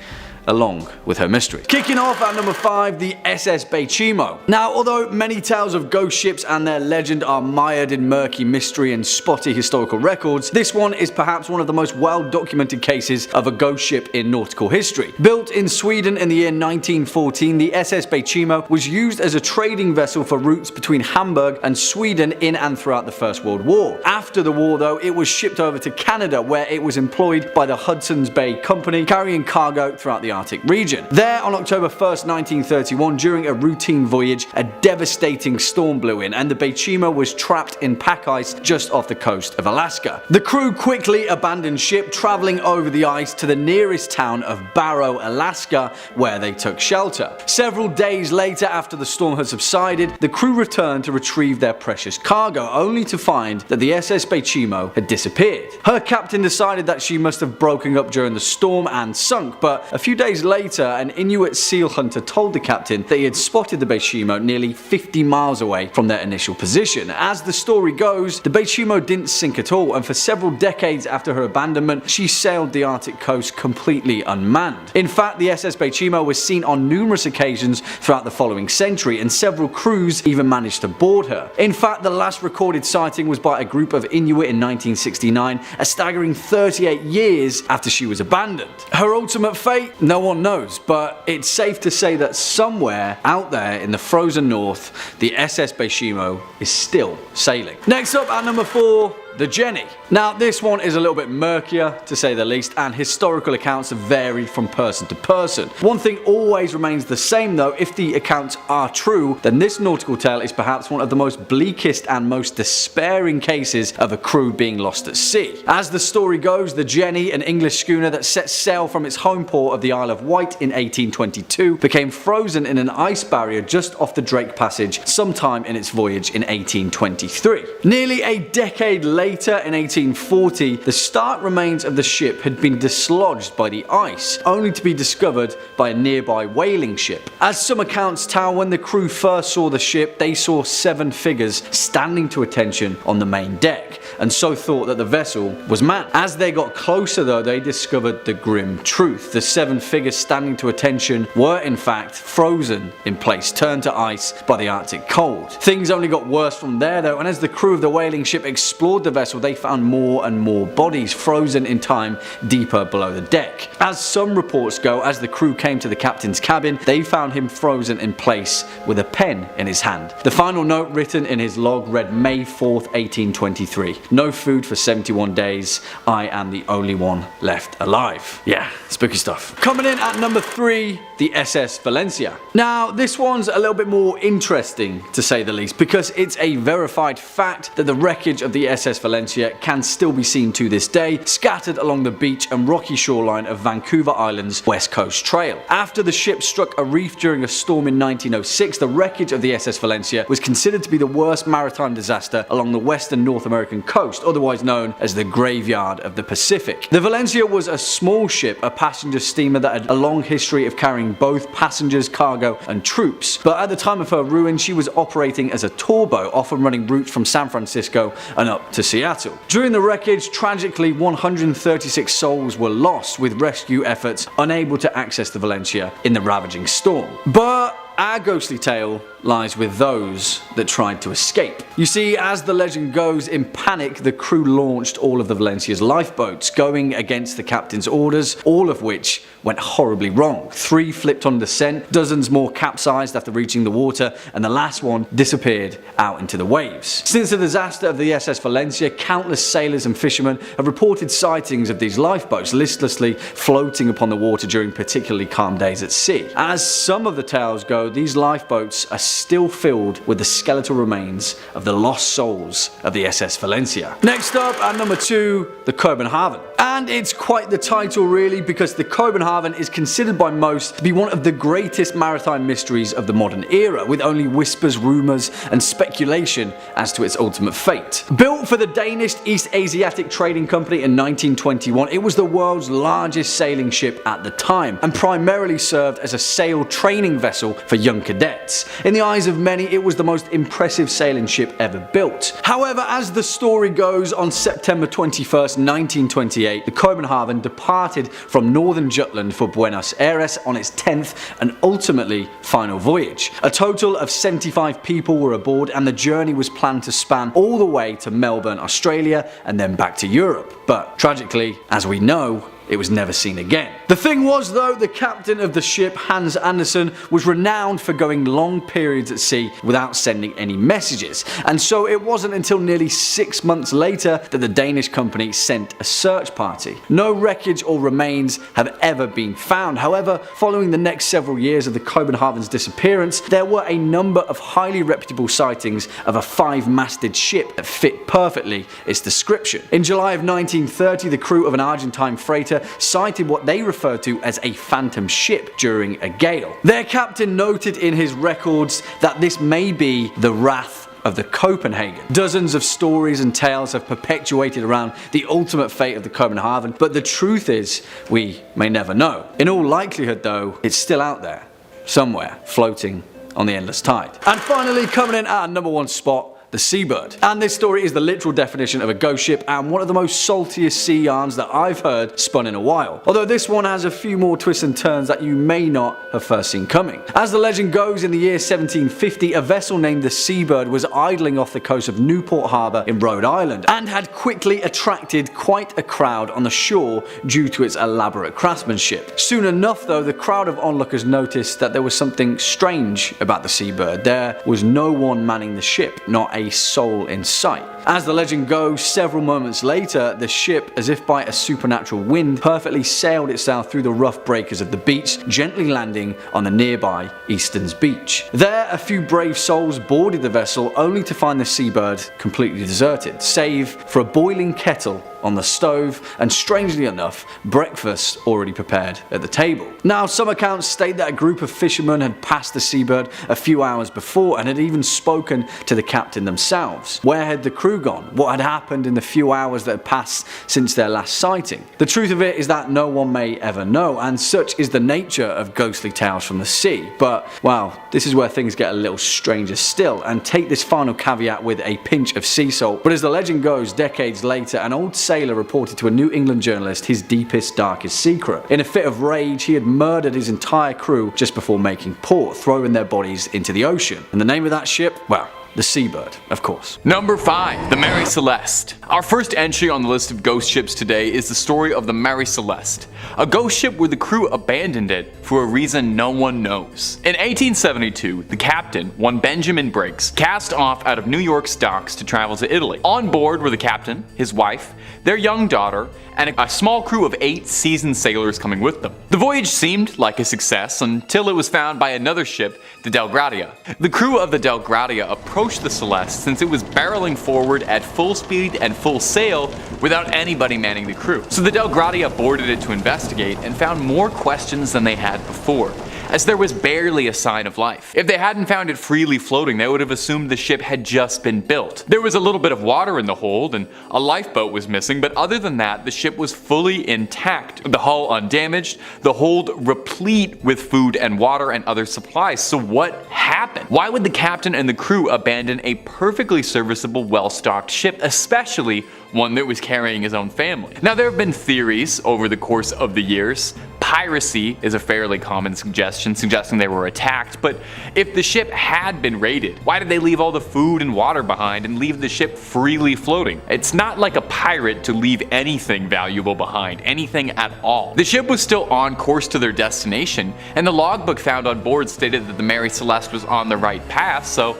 along with her mystery. Kicking off at number 5, the SS Baychimo. Now, although many tales of ghost ships and their legend are mired in murky mystery and spotty historical records, this one is perhaps one of the most well-documented cases of a ghost ship in nautical history. Built in Sweden in the year 1914, the SS Baychimo was used as a trading vessel for routes between Hamburg and Sweden in and throughout the First World War. After the war, though, it was shipped over to Canada, where it was employed by the Hudson's Bay Company, carrying cargo throughout the Arctic region. There, on October 1st, 1931, during a routine voyage, a devastating storm blew in, and the Baychimo was trapped in pack ice just off the coast of Alaska. The crew quickly abandoned ship, traveling over the ice to the nearest town of Barrow, Alaska, where they took shelter. Several days later, after the storm had subsided, the crew returned to retrieve their precious cargo, only to find that the SS Baychimo had disappeared. Her captain decided that she must have broken up during the storm and sunk, but a few days later, an Inuit seal hunter told the captain that he had spotted the Baychimo nearly 50 miles away from their initial position. As the story goes, the Baychimo didn't sink at all, and for several decades after her abandonment, she sailed the Arctic coast completely unmanned. In fact, the SS Baychimo was seen on numerous occasions throughout the following century, and several crews even managed to board her. In fact, the last recorded sighting was by a group of Inuit in 1969, a staggering 38 years after she was abandoned. Her ultimate fate? No one knows, but it's safe to say that somewhere out there in the frozen north, the SS Baychimo is still sailing. Next up at number 4, the Jenny. Now, this one is a little bit murkier, to say the least, and historical accounts have varied from person to person. One thing always remains the same though: if the accounts are true, then this nautical tale is perhaps one of the most bleakest and most despairing cases of a crew being lost at sea. As the story goes, the Jenny, an English schooner that set sail from its home port of the Isle of Wight in 1822, became frozen in an ice barrier just off the Drake Passage sometime in its voyage in 1823. Nearly a decade later, in 1840, the stark remains of the ship had been dislodged by the ice, only to be discovered by a nearby whaling ship. As some accounts tell, when the crew first saw the ship, they saw 7 figures standing to attention on the main deck, and so thought that the vessel was manned. As they got closer though, they discovered the grim truth. The 7 figures standing to attention were in fact frozen in place, turned to ice by the Arctic cold. Things only got worse from there though, and as the crew of the whaling ship explored the vessel, they found more and more bodies frozen in time deeper below the deck. As some reports go, as the crew came to the captain's cabin, they found him frozen in place with a pen in his hand. The final note written in his log read, May 4th, 1823. No food for 71 days. I am the only one left alive. Yeah, spooky stuff. Coming in at number 3, the SS Valencia. Now, this one's a little bit more interesting, to say the least, because it's a verified fact that the wreckage of the SS Valencia can still be seen to this day, scattered along the beach and rocky shoreline of Vancouver Island's West Coast Trail. After the ship struck a reef during a storm in 1906, the wreckage of the SS Valencia was considered to be the worst maritime disaster along the western North American coast, otherwise known as the Graveyard of the Pacific. The Valencia was a small ship, a passenger steamer that had a long history of carrying both passengers, cargo and troops, but at the time of her ruin she was operating as a tour boat, often running routes from San Francisco and up to Seattle. During the wreckage, tragically 136 souls were lost, with rescue efforts unable to access the Valencia in the ravaging storm. But our ghostly tale lies with those that tried to escape. You see, as the legend goes, in panic the crew launched all of the Valencia's lifeboats, going against the captain's orders, all of which went horribly wrong. 3 flipped on descent, dozens more capsized after reaching the water, and the last one disappeared out into the waves. Since the disaster of the SS Valencia, countless sailors and fishermen have reported sightings of these lifeboats listlessly floating upon the water during particularly calm days at sea. As some of the tales go, these lifeboats are still filled with the skeletal remains of the lost souls of the SS Valencia. Next up at number 2, the Copenhagen. And it's quite the title really, because the Copenhagen is considered by most to be one of the greatest maritime mysteries of the modern era, with only whispers, rumours and speculation as to its ultimate fate. Built for the Danish East Asiatic Trading Company in 1921, it was the world's largest sailing ship at the time, and primarily served as a sail training vessel for young cadets. In the eyes of many, it was the most impressive sailing ship ever built. However, as the story goes, on September 21st, 1928, the Copenhagen departed from northern Jutland for Buenos Aires on its 10th and ultimately final voyage. A total of 75 people were aboard, and the journey was planned to span all the way to Melbourne, Australia, and then back to Europe. But tragically, as we know, it was never seen again. The thing was though, the captain of the ship, Hans Andersen, was renowned for going long periods at sea without sending any messages, and so it wasn't until nearly 6 months later that the Danish company sent a search party. No wreckage or remains have ever been found. However, following the next several years of the Copenhagen's disappearance, there were a number of highly reputable sightings of a 5-masted ship that fit perfectly its description. In July of 1930, the crew of an Argentine freighter sighted what they referred to as a phantom ship during a gale. Their captain noted in his records that this may be the Wrath of the Copenhagen. Dozens of stories and tales have perpetuated around the ultimate fate of the Copenhagen, but the truth is, we may never know. In all likelihood though, it's still out there, somewhere, floating on the endless tide. And finally, coming in at our number 1 spot, the Seabird. And this story is the literal definition of a ghost ship and one of the most saltiest sea yarns that I've heard spun in a while. Although this one has a few more twists and turns that you may not have first seen coming. As the legend goes, in the year 1750, a vessel named the Seabird was idling off the coast of Newport Harbour in Rhode Island and had quickly attracted quite a crowd on the shore due to its elaborate craftsmanship. Soon enough though, the crowd of onlookers noticed that there was something strange about the Seabird. There was no one manning the ship, not a soul in sight. As the legend goes, several moments later, the ship, as if by a supernatural wind, perfectly sailed itself through the rough breakers of the beach, gently landing on the nearby Easton's beach. There, a few brave souls boarded the vessel, only to find the Seabird completely deserted, save for a boiling kettle on the stove, and strangely enough, breakfast already prepared at the table. Now, some accounts state that a group of fishermen had passed the Seabird a few hours before and had even spoken to the captain themselves. Where had the crew gone? What had happened in the few hours that had passed since their last sighting? The truth of it is that no one may ever know, and such is the nature of ghostly tales from the sea. But, well, this is where things get a little stranger still, and take this final caveat with a pinch of sea salt. But as the legend goes, decades later, an old sailor reported to a New England journalist his deepest, darkest secret. In a fit of rage, he had murdered his entire crew just before making port, throwing their bodies into the ocean. And the name of that ship? Well, the Seabird, of course. Number 5, the Mary Celeste. Our first entry on the list of ghost ships today is the story of the Mary Celeste, a ghost ship where the crew abandoned it for a reason no one knows. In 1872, the captain, one Benjamin Briggs, cast off out of New York's docks to travel to Italy. On board were the captain, his wife, their young daughter, and a small crew of 8 seasoned sailors coming with them. The voyage seemed like a success until it was found by another ship, the Del Gratia. The crew of the Del Gratia approached the Celeste since it was barreling forward at full speed and full sail without anybody manning the crew. So the Del Gratia boarded it to investigate and found more questions than they had before, as there was barely a sign of life. If they hadn't found it freely floating, they would have assumed the ship had just been built. There was a little bit of water in the hold and a lifeboat was missing, but other than that, the ship was fully intact. The hull undamaged, the hold replete with food and water and other supplies. So what happened? Why would the captain and the crew abandon a perfectly serviceable, well-stocked ship, especially one that was carrying his own family? Now, there have been theories over the course of the years. Piracy is a fairly common suggestion, suggesting they were attacked, but if the ship had been raided, why did they leave all the food and water behind and leave the ship freely floating? It's not like a pirate to leave anything valuable behind, anything at all. The ship was still on course to their destination, and the logbook found on board stated that the Mary Celeste was on the right path, so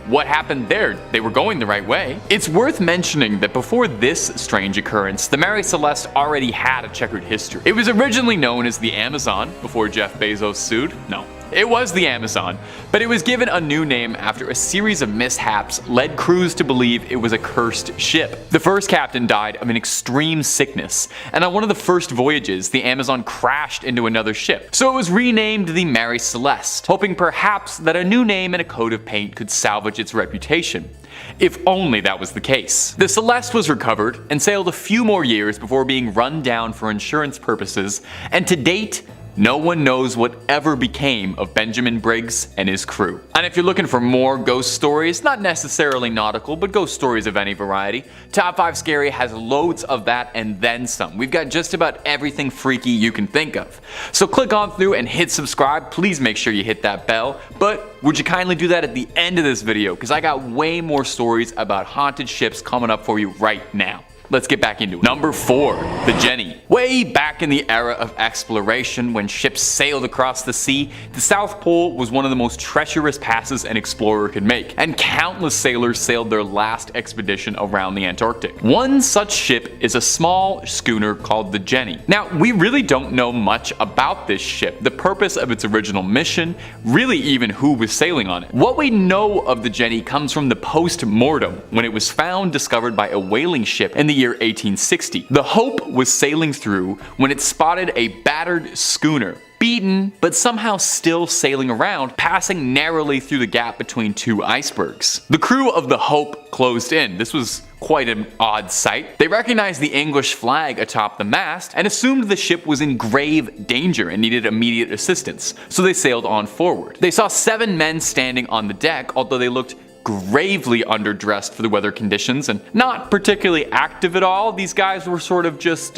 what happened there? They were going the right way. It's worth mentioning that before this strange occurrence, the Mary Celeste already had a checkered history. It was originally known as the Amazon before Jeff Bezos sued. No, it was the Amazon, but it was given a new name after a series of mishaps led crews to believe it was a cursed ship. The first captain died of an extreme sickness, and on one of the first voyages, the Amazon crashed into another ship. So it was renamed the Mary Celeste, hoping perhaps that a new name and a coat of paint could salvage its reputation. If only that was the case. The Celeste was recovered and sailed a few more years before being run down for insurance purposes, and to date, no one knows what ever became of Benjamin Briggs and his crew. And if you're looking for more ghost stories, not necessarily nautical, but ghost stories of any variety, Top 5 Scary has loads of that and then some. We've got just about everything freaky you can think of. So click on through and hit subscribe. Please make sure you hit that bell. But would you kindly do that at the end of this video, because I got way more stories about haunted ships coming up for you right now. Let's get back into it. Number 4, the Jenny. Way back in the era of exploration, when ships sailed across the sea, the South Pole was one of the most treacherous passes an explorer could make, and countless sailors sailed their last expedition around the Antarctic. One such ship is a small schooner called the Jenny. Now, we really don't know much about this ship, the purpose of its original mission, really even who was sailing on it. What we know of the Jenny comes from the post-mortem, when it was found discovered by a whaling ship in the year 1860. The Hope was sailing through when it spotted a battered schooner, beaten but somehow still sailing around, passing narrowly through the gap between two icebergs. The crew of the Hope closed in. This was quite an odd sight. They recognized the English flag atop the mast and assumed the ship was in grave danger and needed immediate assistance, so they sailed on forward. They saw 7 men standing on the deck, although they looked gravely underdressed for the weather conditions and not particularly active at all. These guys were sort of just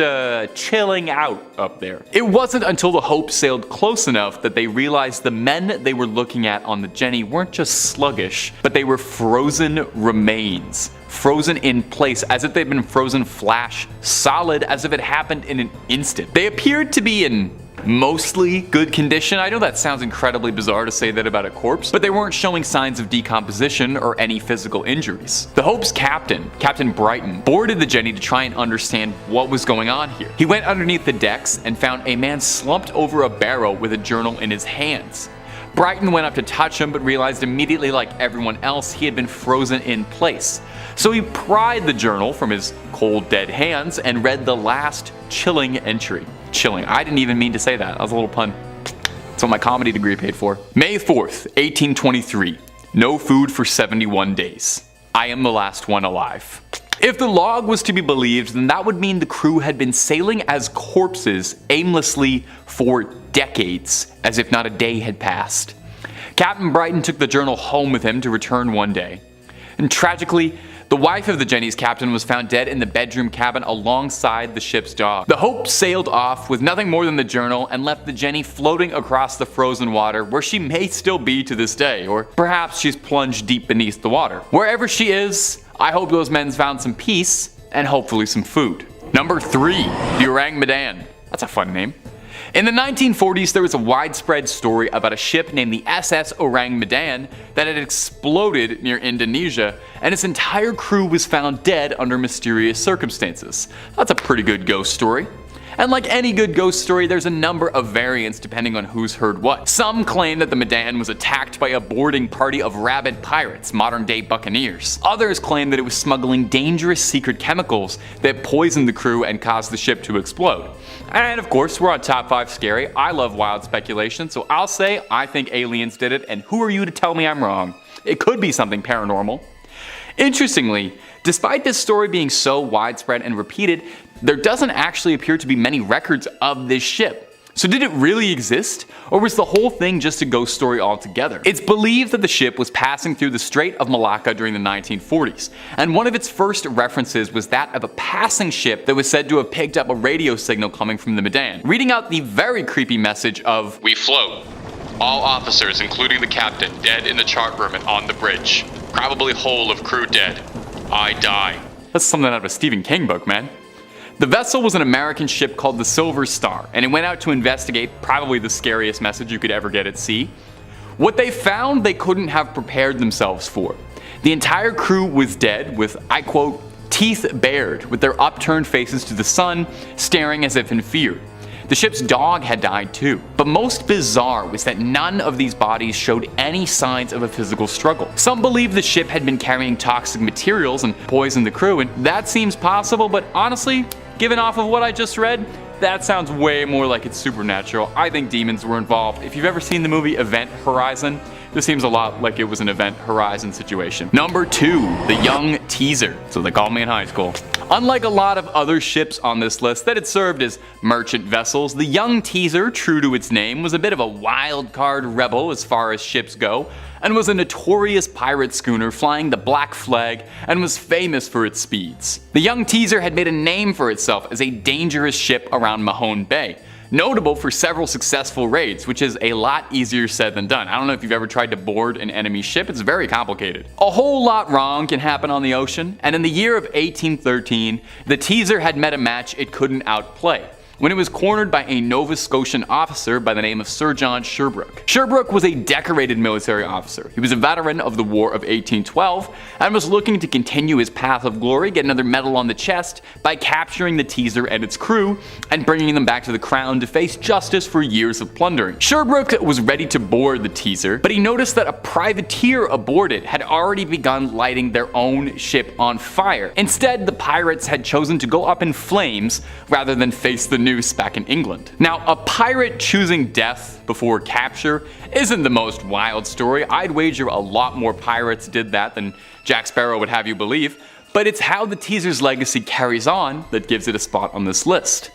chilling out up there. It wasn't until the Hope sailed close enough that they realized the men they were looking at on the Jenny weren't just sluggish, but they were frozen remains. Frozen in place, as if they'd been frozen flash solid, as if it happened in an instant. They appeared to be in mostly good condition. I know that sounds incredibly bizarre to say that about a corpse, but they weren't showing signs of decomposition or any physical injuries. The Hope's captain, Captain Brighton, boarded the Jenny to try and understand what was going on here. He went underneath the decks and found a man slumped over a barrel with a journal in his hands. Brighton went up to touch him, but realized immediately, like everyone else, he had been frozen in place. So he pried the journal from his cold, dead hands and read the last chilling entry. Chilling. I didn't even mean to say that. That was a little pun. That's what my comedy degree paid for. May 4th, 1823. No food for 71 days. I am the last one alive. If the log was to be believed, then that would mean the crew had been sailing as corpses aimlessly for decades, as if not a day had passed. Captain Brighton took the journal home with him to return one day. And tragically, the wife of the Jenny's captain was found dead in the bedroom cabin alongside the ship's dog. The Hope sailed off with nothing more than the journal and left the Jenny floating across the frozen water, where she may still be to this day, or perhaps she's plunged deep beneath the water. Wherever she is, I hope those men found some peace and hopefully some food. Number 3, the Ourang Medan. That's a fun name. In the 1940s, there was a widespread story about a ship named the SS Ourang Medan that had exploded near Indonesia, and its entire crew was found dead under mysterious circumstances. That's a pretty good ghost story. And like any good ghost story, there's a number of variants depending on who's heard what. Some claim that the Medan was attacked by a boarding party of rabid pirates, modern-day buccaneers. Others claim that it was smuggling dangerous secret chemicals that poisoned the crew and caused the ship to explode. And of course, we're on Top 5 Scary. I love wild speculation, so I'll say I think aliens did it, and who are you to tell me I'm wrong? It could be something paranormal. Interestingly, despite this story being so widespread and repeated, there doesn't actually appear to be many records of this ship. So did it really exist? Or was the whole thing just a ghost story altogether? It's believed that the ship was passing through the Strait of Malacca during the 1940s, and one of its first references was that of a passing ship that was said to have picked up a radio signal coming from the Medan, reading out the very creepy message of, "We float. All officers, including the captain, dead in the chart room and on the bridge. Probably whole of crew dead. I die." That's something out of a Stephen King book, man. The vessel was an American ship called the Silver Star, and it went out to investigate probably the scariest message you could ever get at sea. What they found they couldn't have prepared themselves for. The entire crew was dead with, I quote, "teeth bared, with their upturned faces to the sun, staring as if in fear." The ship's dog had died too. But most bizarre was that none of these bodies showed any signs of a physical struggle. Some believe the ship had been carrying toxic materials and poisoned the crew, and that seems possible, but honestly, given off of what I just read, that sounds way more like it's supernatural. I think demons were involved. If you've ever seen the movie Event Horizon, this seems a lot like it was an Event Horizon situation. Number 2, the young teaser. So they called me in high school. Unlike a lot of other ships on this list that had served as merchant vessels, the young teaser, true to its name, was a bit of a wild card rebel as far as ships go, and was a notorious pirate schooner flying the black flag and was famous for its speeds. The young teaser had made a name for itself as a dangerous ship around Mahone Bay, notable for several successful raids, which is a lot easier said than done. I don't know if you've ever tried to board an enemy ship, it's very complicated. A whole lot wrong can happen on the ocean, and in the year of 1813, the teaser had met a match it couldn't outplay, when it was cornered by a Nova Scotian officer by the name of Sir John Sherbrooke. Sherbrooke was a decorated military officer. He was a veteran of the War of 1812 and was looking to continue his path of glory, get another medal on the chest, by capturing the teaser and its crew and bringing them back to the crown to face justice for years of plundering. Sherbrooke was ready to board the teaser, but he noticed that a privateer aboard it had already begun lighting their own ship on fire. Instead, the pirates had chosen to go up in flames rather than face the noose back in England. Now, a pirate choosing death before capture isn't the most wild story. I'd wager a lot more pirates did that than Jack Sparrow would have you believe, but it's how the teaser's legacy carries on that gives it a spot on this list.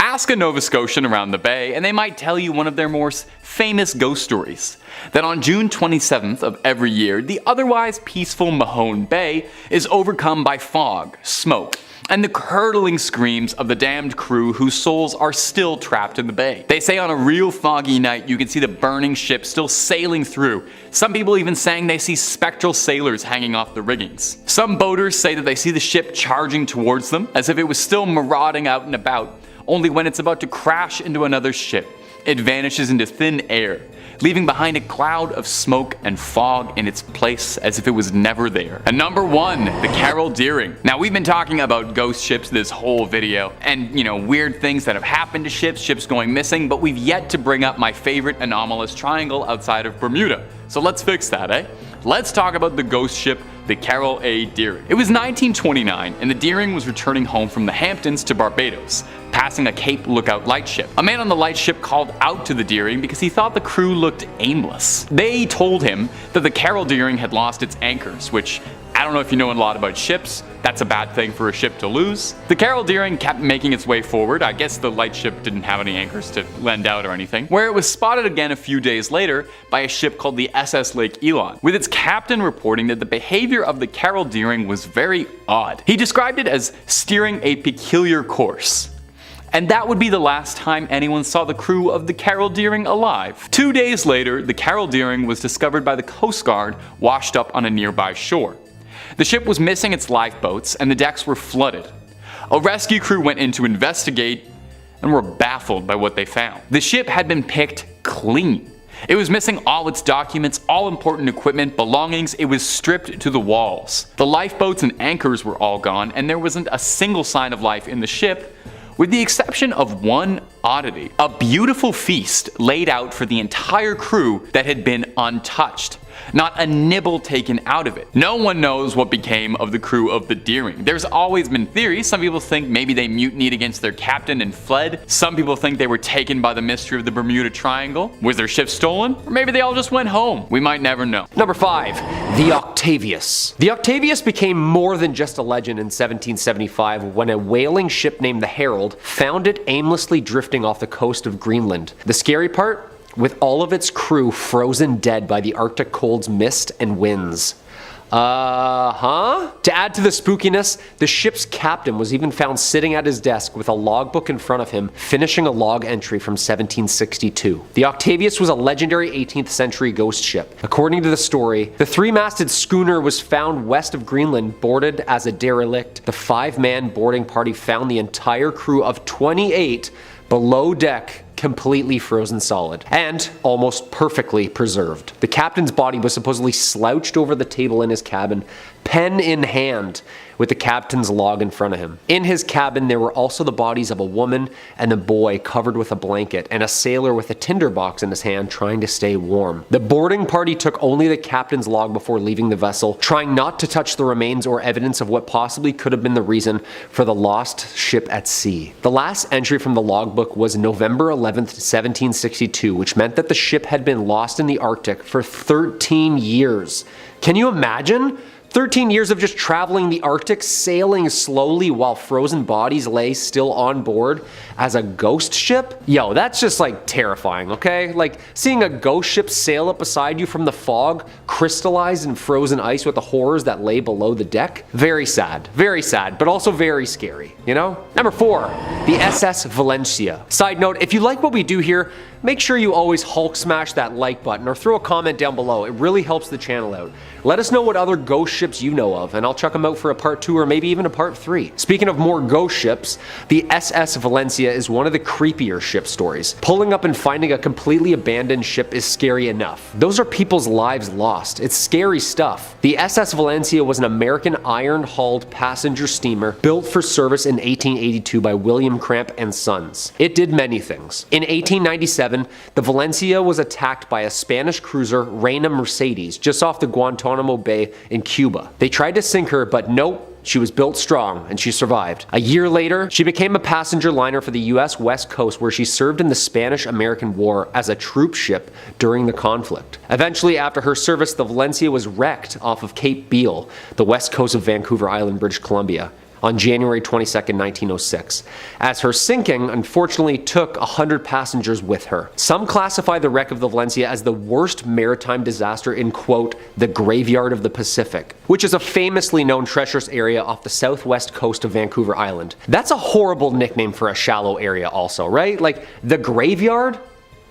Ask a Nova Scotian around the Bay and they might tell you one of their more famous ghost stories, that on June 27th of every year, the otherwise peaceful Mahone Bay is overcome by fog, smoke, and the curdling screams of the damned crew whose souls are still trapped in the bay. They say on a real foggy night you can see the burning ship still sailing through. Some people even saying they see spectral sailors hanging off the riggings. Some boaters say that they see the ship charging towards them as if it was still marauding out and about, only when it's about to crash into another ship, it vanishes into thin air, leaving behind a cloud of smoke and fog in its place as if it was never there. And number 1, the Carol Deering. Now, we've been talking about ghost ships this whole video, and weird things that have happened to ships going missing, but we've yet to bring up my favorite anomalous triangle outside of Bermuda. So let's fix that, eh? Let's talk about the ghost ship, the Carol A. Deering. It was 1929, and the Deering was returning home from the Hamptons to Barbados, passing a Cape Lookout lightship. A man on the lightship called out to the Deering because he thought the crew looked aimless. They told him that the Carol Deering had lost its anchors, which, I don't know if you know a lot about ships, that's a bad thing for a ship to lose. The Carol Deering kept making its way forward. I guess the lightship didn't have any anchors to lend out or anything, where it was spotted again a few days later by a ship called the SS Lake Elon, with its captain reporting that the behavior of the Carol Deering was very odd. He described it as steering a peculiar course. And that would be the last time anyone saw the crew of the Carol Deering alive. 2 days later, the Carol Deering was discovered by the Coast Guard washed up on a nearby shore. The ship was missing its lifeboats and the decks were flooded. A rescue crew went in to investigate and were baffled by what they found. The ship had been picked clean. It was missing all its documents, all important equipment, belongings. It was stripped to the walls. The lifeboats and anchors were all gone, and there wasn't a single sign of life in the ship, with the exception of one oddity. A beautiful feast laid out for the entire crew that had been untouched. Not a nibble taken out of it. No one knows what became of the crew of the Deering. There's always been theories. Some people think maybe they mutinied against their captain and fled. Some people think they were taken by the mystery of the Bermuda Triangle. Was their ship stolen? Or maybe they all just went home. We might never know. Number 5, the Octavius. The Octavius became more than just a legend in 1775 when a whaling ship named the Herald found it aimlessly drifting off the coast of Greenland. The scary part? With all of its crew frozen dead by the Arctic cold's mist and winds. To add to the spookiness, the ship's captain was even found sitting at his desk with a logbook in front of him, finishing a log entry from 1762. The Octavius was a legendary 18th century ghost ship. According to the story, the 3-masted schooner was found west of Greenland, boarded as a derelict. The 5-man boarding party found the entire crew of 28 below deck, completely frozen solid, and almost perfectly preserved. The captain's body was supposedly slouched over the table in his cabin, pen in hand, with the captain's log in front of him. In his cabin, there were also the bodies of a woman and a boy covered with a blanket, and a sailor with a tinderbox in his hand trying to stay warm. The boarding party took only the captain's log before leaving the vessel, trying not to touch the remains or evidence of what possibly could have been the reason for the lost ship at sea. The last entry from the logbook was November 11th, 1762, which meant that the ship had been lost in the Arctic for 13 years. Can you imagine? 13 years of just traveling the Arctic, sailing slowly while frozen bodies lay still on board as a ghost ship? Yo, that's just like terrifying, okay? Like seeing a ghost ship sail up beside you from the fog, crystallized in frozen ice with the horrors that lay below the deck. Very sad, but also very scary, you know? Number 4, the SS Valencia. Side note, if you like what we do here, make sure you always Hulk smash that like button or throw a comment down below. It really helps the channel out. Let us know what other ghost ships you know of, and I'll check them out for a part 2 or maybe even a part 3. Speaking of more ghost ships, the SS Valencia is one of the creepier ship stories. Pulling up and finding a completely abandoned ship is scary enough. Those are people's lives lost. It's scary stuff. The SS Valencia was an American iron-hulled passenger steamer built for service in 1882 by William Cramp and Sons. It did many things. In 1897, the Valencia was attacked by a Spanish cruiser, Reina Mercedes, just off the Guantanamo Bay in Cuba. They tried to sink her, but nope. She was built strong, and she survived. A year later, she became a passenger liner for the US West Coast, where she served in the Spanish-American War as a troop ship during the conflict. Eventually, after her service, the Valencia was wrecked off of Cape Beale, the west coast of Vancouver Island, British Columbia, on January 22, 1906, as her sinking unfortunately took 100 passengers with her. Some classify the wreck of the Valencia as the worst maritime disaster in, quote, the graveyard of the Pacific, which is a famously known treacherous area off the southwest coast of Vancouver Island. That's a horrible nickname for a shallow area also, right? Like, the graveyard?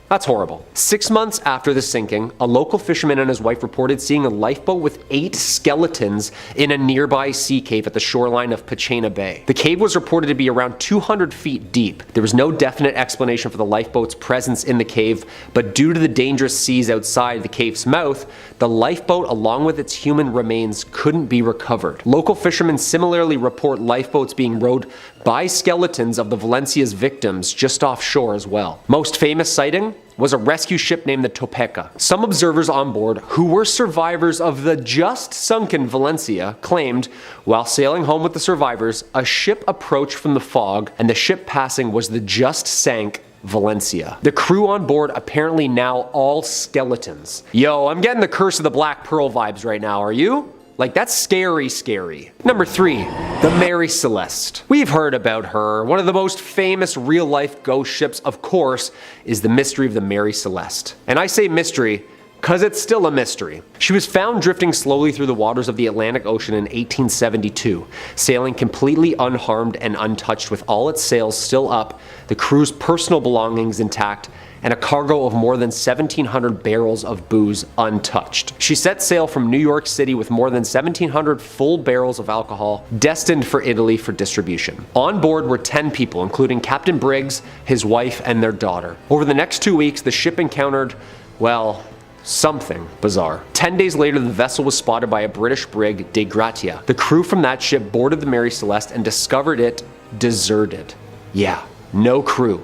That's horrible. 6 months after the sinking, a local fisherman and his wife reported seeing a lifeboat with 8 skeletons in a nearby sea cave at the shoreline of Pachena Bay. The cave was reported to be around 200 feet deep. There was no definite explanation for the lifeboat's presence in the cave, but due to the dangerous seas outside the cave's mouth, the lifeboat along with its human remains couldn't be recovered. Local fishermen similarly report lifeboats being rowed by skeletons of the Valencia's victims just offshore as well. Most famous sighting was a rescue ship named the Topeka. Some observers on board, who were survivors of the just sunken Valencia, claimed, while sailing home with the survivors, a ship approached from the fog, and the ship passing was the just sank Valencia. The crew on board apparently now all skeletons. Yo, I'm getting the Curse of the Black Pearl vibes right now, are you? Like, that's scary, scary. Number 3, the Mary Celeste. We've heard about her. One of the most famous real-life ghost ships, of course, is the mystery of the Mary Celeste. And I say mystery because it's still a mystery. She was found drifting slowly through the waters of the Atlantic Ocean in 1872, sailing completely unharmed and untouched with all its sails still up, the crew's personal belongings intact, and a cargo of more than 1,700 barrels of booze untouched. She set sail from New York City with more than 1,700 full barrels of alcohol destined for Italy for distribution. On board were 10 people, including Captain Briggs, his wife, and their daughter. Over the next 2 weeks, the ship encountered, well, something bizarre. 10 days later, the vessel was spotted by a British brig, De Gratia. The crew from that ship boarded the Mary Celeste and discovered it deserted. Yeah, no crew.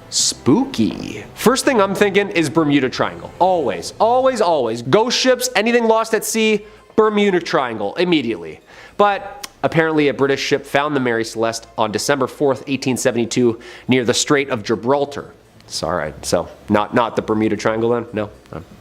Spooky. First thing I'm thinking is Bermuda Triangle. Always, always, always. Ghost ships, anything lost at sea, Bermuda Triangle, immediately. But apparently a British ship found the Mary Celeste on December 4th, 1872, near the Strait of Gibraltar. It's alright, so not the Bermuda Triangle then? No?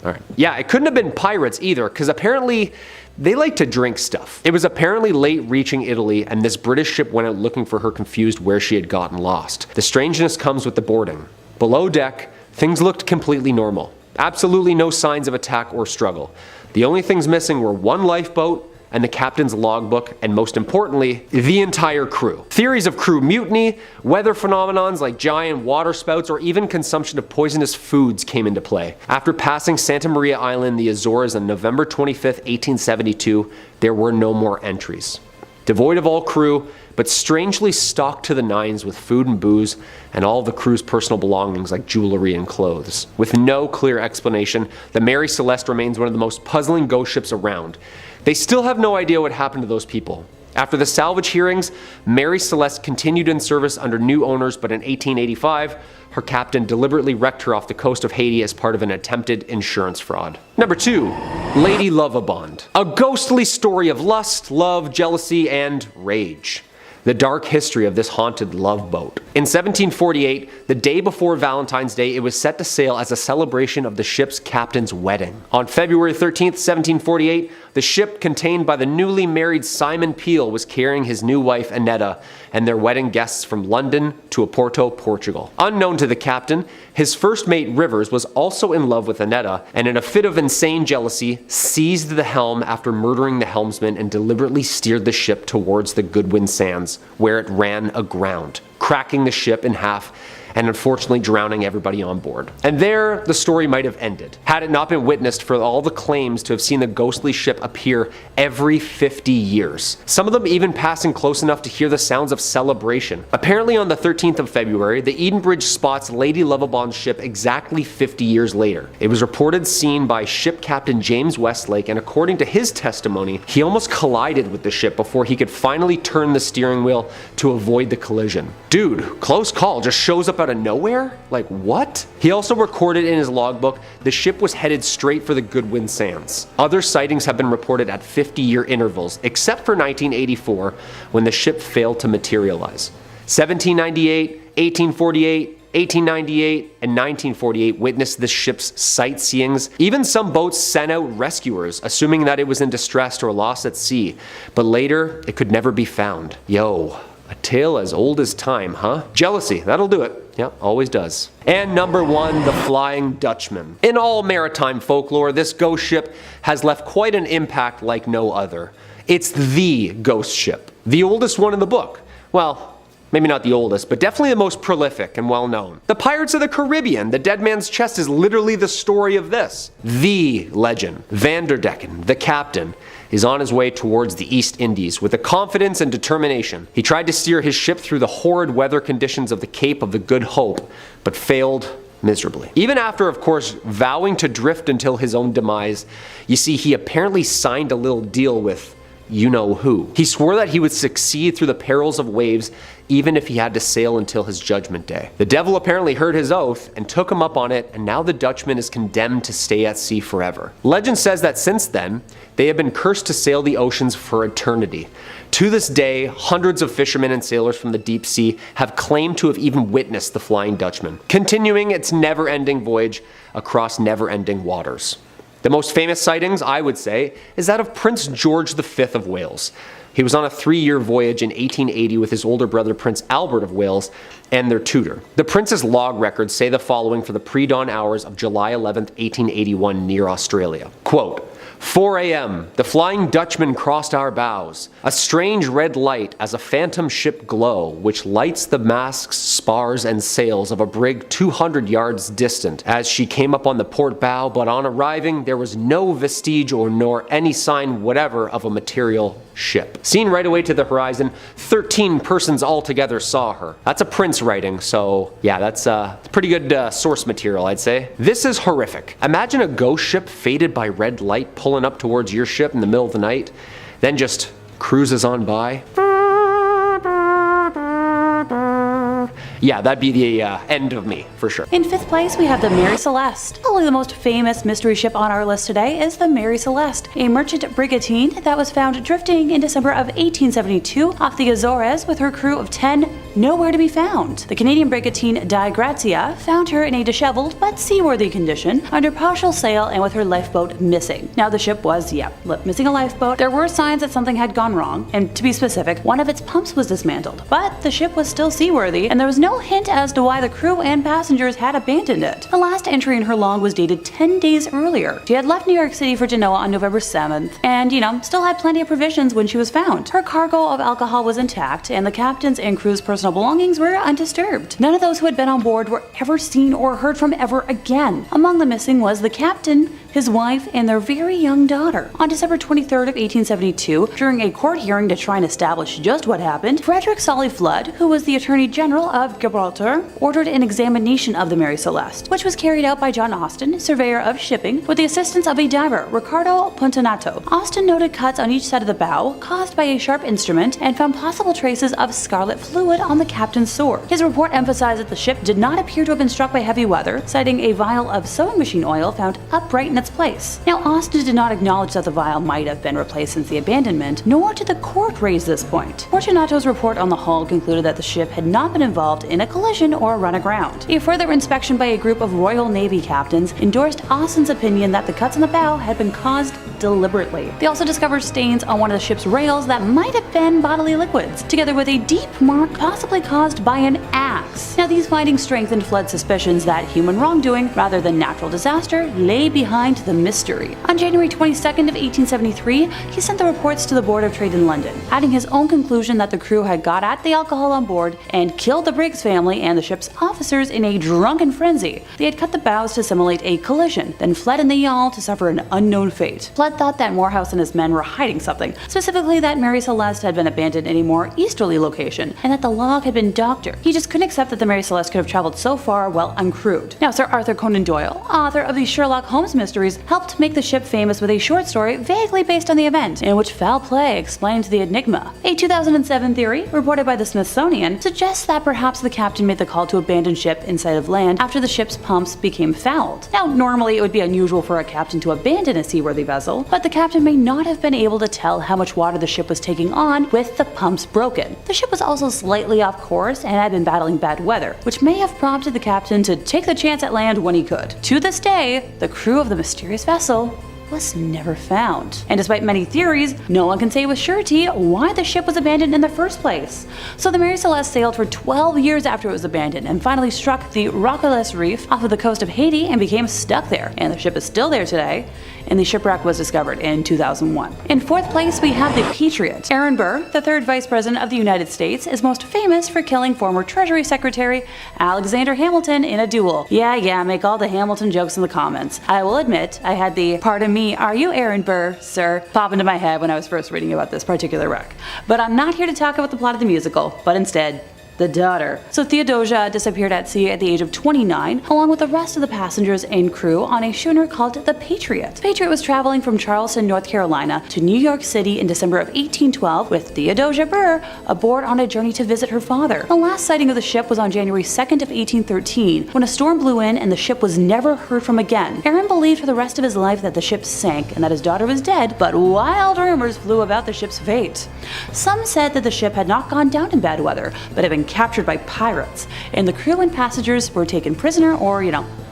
Alright. Yeah, it couldn't have been pirates either, because apparently they like to drink stuff. It was apparently late reaching Italy, and this British ship went out looking for her, confused where she had gotten lost. The strangeness comes with the boarding. Below deck, things looked completely normal. Absolutely no signs of attack or struggle. The only things missing were one lifeboat and the captain's logbook, and most importantly, the entire crew. Theories of crew mutiny, weather phenomenons like giant water spouts, or even consumption of poisonous foods came into play. After passing Santa Maria Island, the Azores, on November 25th, 1872, there were no more entries. Devoid of all crew, but strangely stocked to the nines with food and booze, and all of the crew's personal belongings like jewelry and clothes. With no clear explanation, the Mary Celeste remains one of the most puzzling ghost ships around. They still have no idea what happened to those people. After the salvage hearings, Mary Celeste continued in service under new owners, but in 1885, her captain deliberately wrecked her off the coast of Haiti as part of an attempted insurance fraud. Number 2, Lady Lovibond. A ghostly story of lust, love, jealousy, and rage. The dark history of this haunted love boat. In 1748, the day before Valentine's Day, it was set to sail as a celebration of the ship's captain's wedding. On February 13th, 1748, the ship contained by the newly married Simon Peel was carrying his new wife Annetta and their wedding guests from London to Oporto, Portugal. Unknown to the captain, his first mate Rivers was also in love with Annetta, and in a fit of insane jealousy, seized the helm after murdering the helmsman and deliberately steered the ship towards the Goodwin Sands, where it ran aground, cracking the ship in half and unfortunately drowning everybody on board. And there, the story might have ended, had it not been witnessed for all the claims to have seen the ghostly ship appear every 50 years. Some of them even passing close enough to hear the sounds of celebration. Apparently on the 13th of February, the Edenbridge spots Lady Lovibond's ship exactly 50 years later. It was reported seen by ship captain James Westlake, and according to his testimony, he almost collided with the ship before he could finally turn the steering wheel to avoid the collision. Dude, close call, just shows up out of nowhere? Like what? He also recorded in his logbook the ship was headed straight for the Goodwin Sands. Other sightings have been reported at 50-year intervals, except for 1984 when the ship failed to materialize. 1798, 1848, 1898, and 1948 witnessed the ship's sightseeings. Even some boats sent out rescuers, assuming that it was in distress or lost at sea, but later it could never be found. Yo. A tale as old as time, huh? Jealousy, that'll do it. Yep, always does. And number 1, the Flying Dutchman. In all maritime folklore, this ghost ship has left quite an impact like no other. It's the ghost ship, the oldest one in the book. Well, maybe not the oldest, but definitely the most prolific and well known. The Pirates of the Caribbean, the Dead Man's Chest is literally the story of this. The legend, Vanderdecken, the captain, is on his way towards the East Indies with a confidence and determination. He tried to steer his ship through the horrid weather conditions of the Cape of the Good Hope, but failed miserably. Even after, of course, vowing to drift until his own demise, you see, he apparently signed a little deal with you-know-who. He swore that he would succeed through the perils of waves even if he had to sail until his judgment day. The devil apparently heard his oath and took him up on it, and now the Dutchman is condemned to stay at sea forever. Legend says that since then, they have been cursed to sail the oceans for eternity. To this day, hundreds of fishermen and sailors from the deep sea have claimed to have even witnessed the Flying Dutchman, continuing its never-ending voyage across never-ending waters. The most famous sightings, I would say, is that of Prince George V of Wales. He was on a 3-year voyage in 1880 with his older brother Prince Albert of Wales and their tutor. The prince's log records say the following for the pre-dawn hours of July 11, 1881 near Australia. Quote, 4 a.m. The Flying Dutchman crossed our bows. A strange red light as a phantom ship glow, which lights the masts, spars, and sails of a brig 200 yards distant as she came up on the port bow, but on arriving there was no vestige or nor any sign whatever of a material ship. Seen right away to the horizon, 13 persons altogether saw her. That's a prince writing, so yeah, that's pretty good source material, I'd say. This is horrific. Imagine a ghost ship faded by red light pulling up towards your ship in the middle of the night, then just cruises on by. Yeah, that'd be the end of me, for sure. In 5th place, we have the Mary Celeste. Probably the most famous mystery ship on our list today is the Mary Celeste, a merchant brigantine that was found drifting in December of 1872 off the Azores with her crew of 10, nowhere to be found. The Canadian brigantine Di Grazia found her in a disheveled but seaworthy condition under partial sail and with her lifeboat missing. Now the ship was, missing a lifeboat. There were signs that something had gone wrong, and to be specific, one of its pumps was dismantled, but the ship was still seaworthy and there was no hint as to why the crew and passengers had abandoned it. The last entry in her log was dated 10 days earlier. She had left New York City for Genoa on November 7th, and still had plenty of provisions when she was found. Her cargo of alcohol was intact, and the captain's and crew's personal belongings were undisturbed. None of those who had been on board were ever seen or heard from ever again. Among the missing was the captain, his wife, and their very young daughter. On December 23rd of 1872, during a court hearing to try and establish just what happened, Frederick Solly Flood, who was the Attorney General of Gibraltar, ordered an examination of the Mary Celeste, which was carried out by John Austin, surveyor of shipping, with the assistance of a diver, Ricardo Puntanato. Austin noted cuts on each side of the bow caused by a sharp instrument and found possible traces of scarlet fluid on found the captain's sword. His report emphasized that the ship did not appear to have been struck by heavy weather, citing a vial of sewing machine oil found upright in its place. Now, Austin did not acknowledge that the vial might have been replaced since the abandonment, nor did the court raise this point. Fortunato's report on the hull concluded that the ship had not been involved in a collision or a run aground. A further inspection by a group of Royal Navy captains endorsed Austin's opinion that the cuts on the bow had been caused deliberately. They also discovered stains on one of the ship's rails that might have been bodily liquids, together with a deep mark possibly caused by an axe. Now, these findings strengthened Flood's suspicions that human wrongdoing, rather than natural disaster, lay behind the mystery. On January 22nd of 1873, he sent the reports to the Board of Trade in London, adding his own conclusion that the crew had got at the alcohol on board and killed the Briggs family and the ship's officers in a drunken frenzy. They had cut the bows to simulate a collision, then fled in the yawl to suffer an unknown fate. Flood thought that Morehouse and his men were hiding something, specifically that Mary Celeste had been abandoned in a more easterly location, and that the log had been doctored. He just couldn't accept that the Mary Celeste could have traveled so far while uncrewed. Now, Sir Arthur Conan Doyle, author of the Sherlock Holmes mysteries, helped make the ship famous with a short story vaguely based on the event, in which foul play explained the enigma. A 2007 theory, reported by the Smithsonian, suggests that perhaps the captain made the call to abandon ship in sight of land after the ship's pumps became fouled. Now, normally it would be unusual for a captain to abandon a seaworthy vessel, but the captain may not have been able to tell how much water the ship was taking on with the pumps broken. The ship was also slightly off course and had been battling bad weather, which may have prompted the captain to take the chance at land when he could. To this day, the crew of the mysterious vessel was never found. And despite many theories, no one can say with surety why the ship was abandoned in the first place. So the Mary Celeste sailed for 12 years after it was abandoned and finally struck the Rochelles Reef off of the coast of Haiti and became stuck there. And the ship is still there today, and the shipwreck was discovered in 2001. In fourth place, we have the Patriot. Aaron Burr, the third Vice President of the United States, is most famous for killing former Treasury Secretary Alexander Hamilton in a duel. Yeah, make all the Hamilton jokes in the comments. I will admit, I had the "pardon me, are you Aaron Burr, sir?" pop into my head when I was first reading about this particular wreck. But I'm not here to talk about the plot of the musical, but instead, the daughter. So Theodosia disappeared at sea at the age of 29, along with the rest of the passengers and crew on a schooner called the Patriot. The Patriot was traveling from Charleston, North Carolina to New York City in December of 1812 with Theodosia Burr aboard on a journey to visit her father. The last sighting of the ship was on January 2nd of 1813, when a storm blew in and the ship was never heard from again. Aaron believed for the rest of his life that the ship sank and that his daughter was dead, but wild rumors flew about the ship's fate. Some said that the ship had not gone down in bad weather, but had been captured by pirates, and the crew and passengers were taken prisoner or,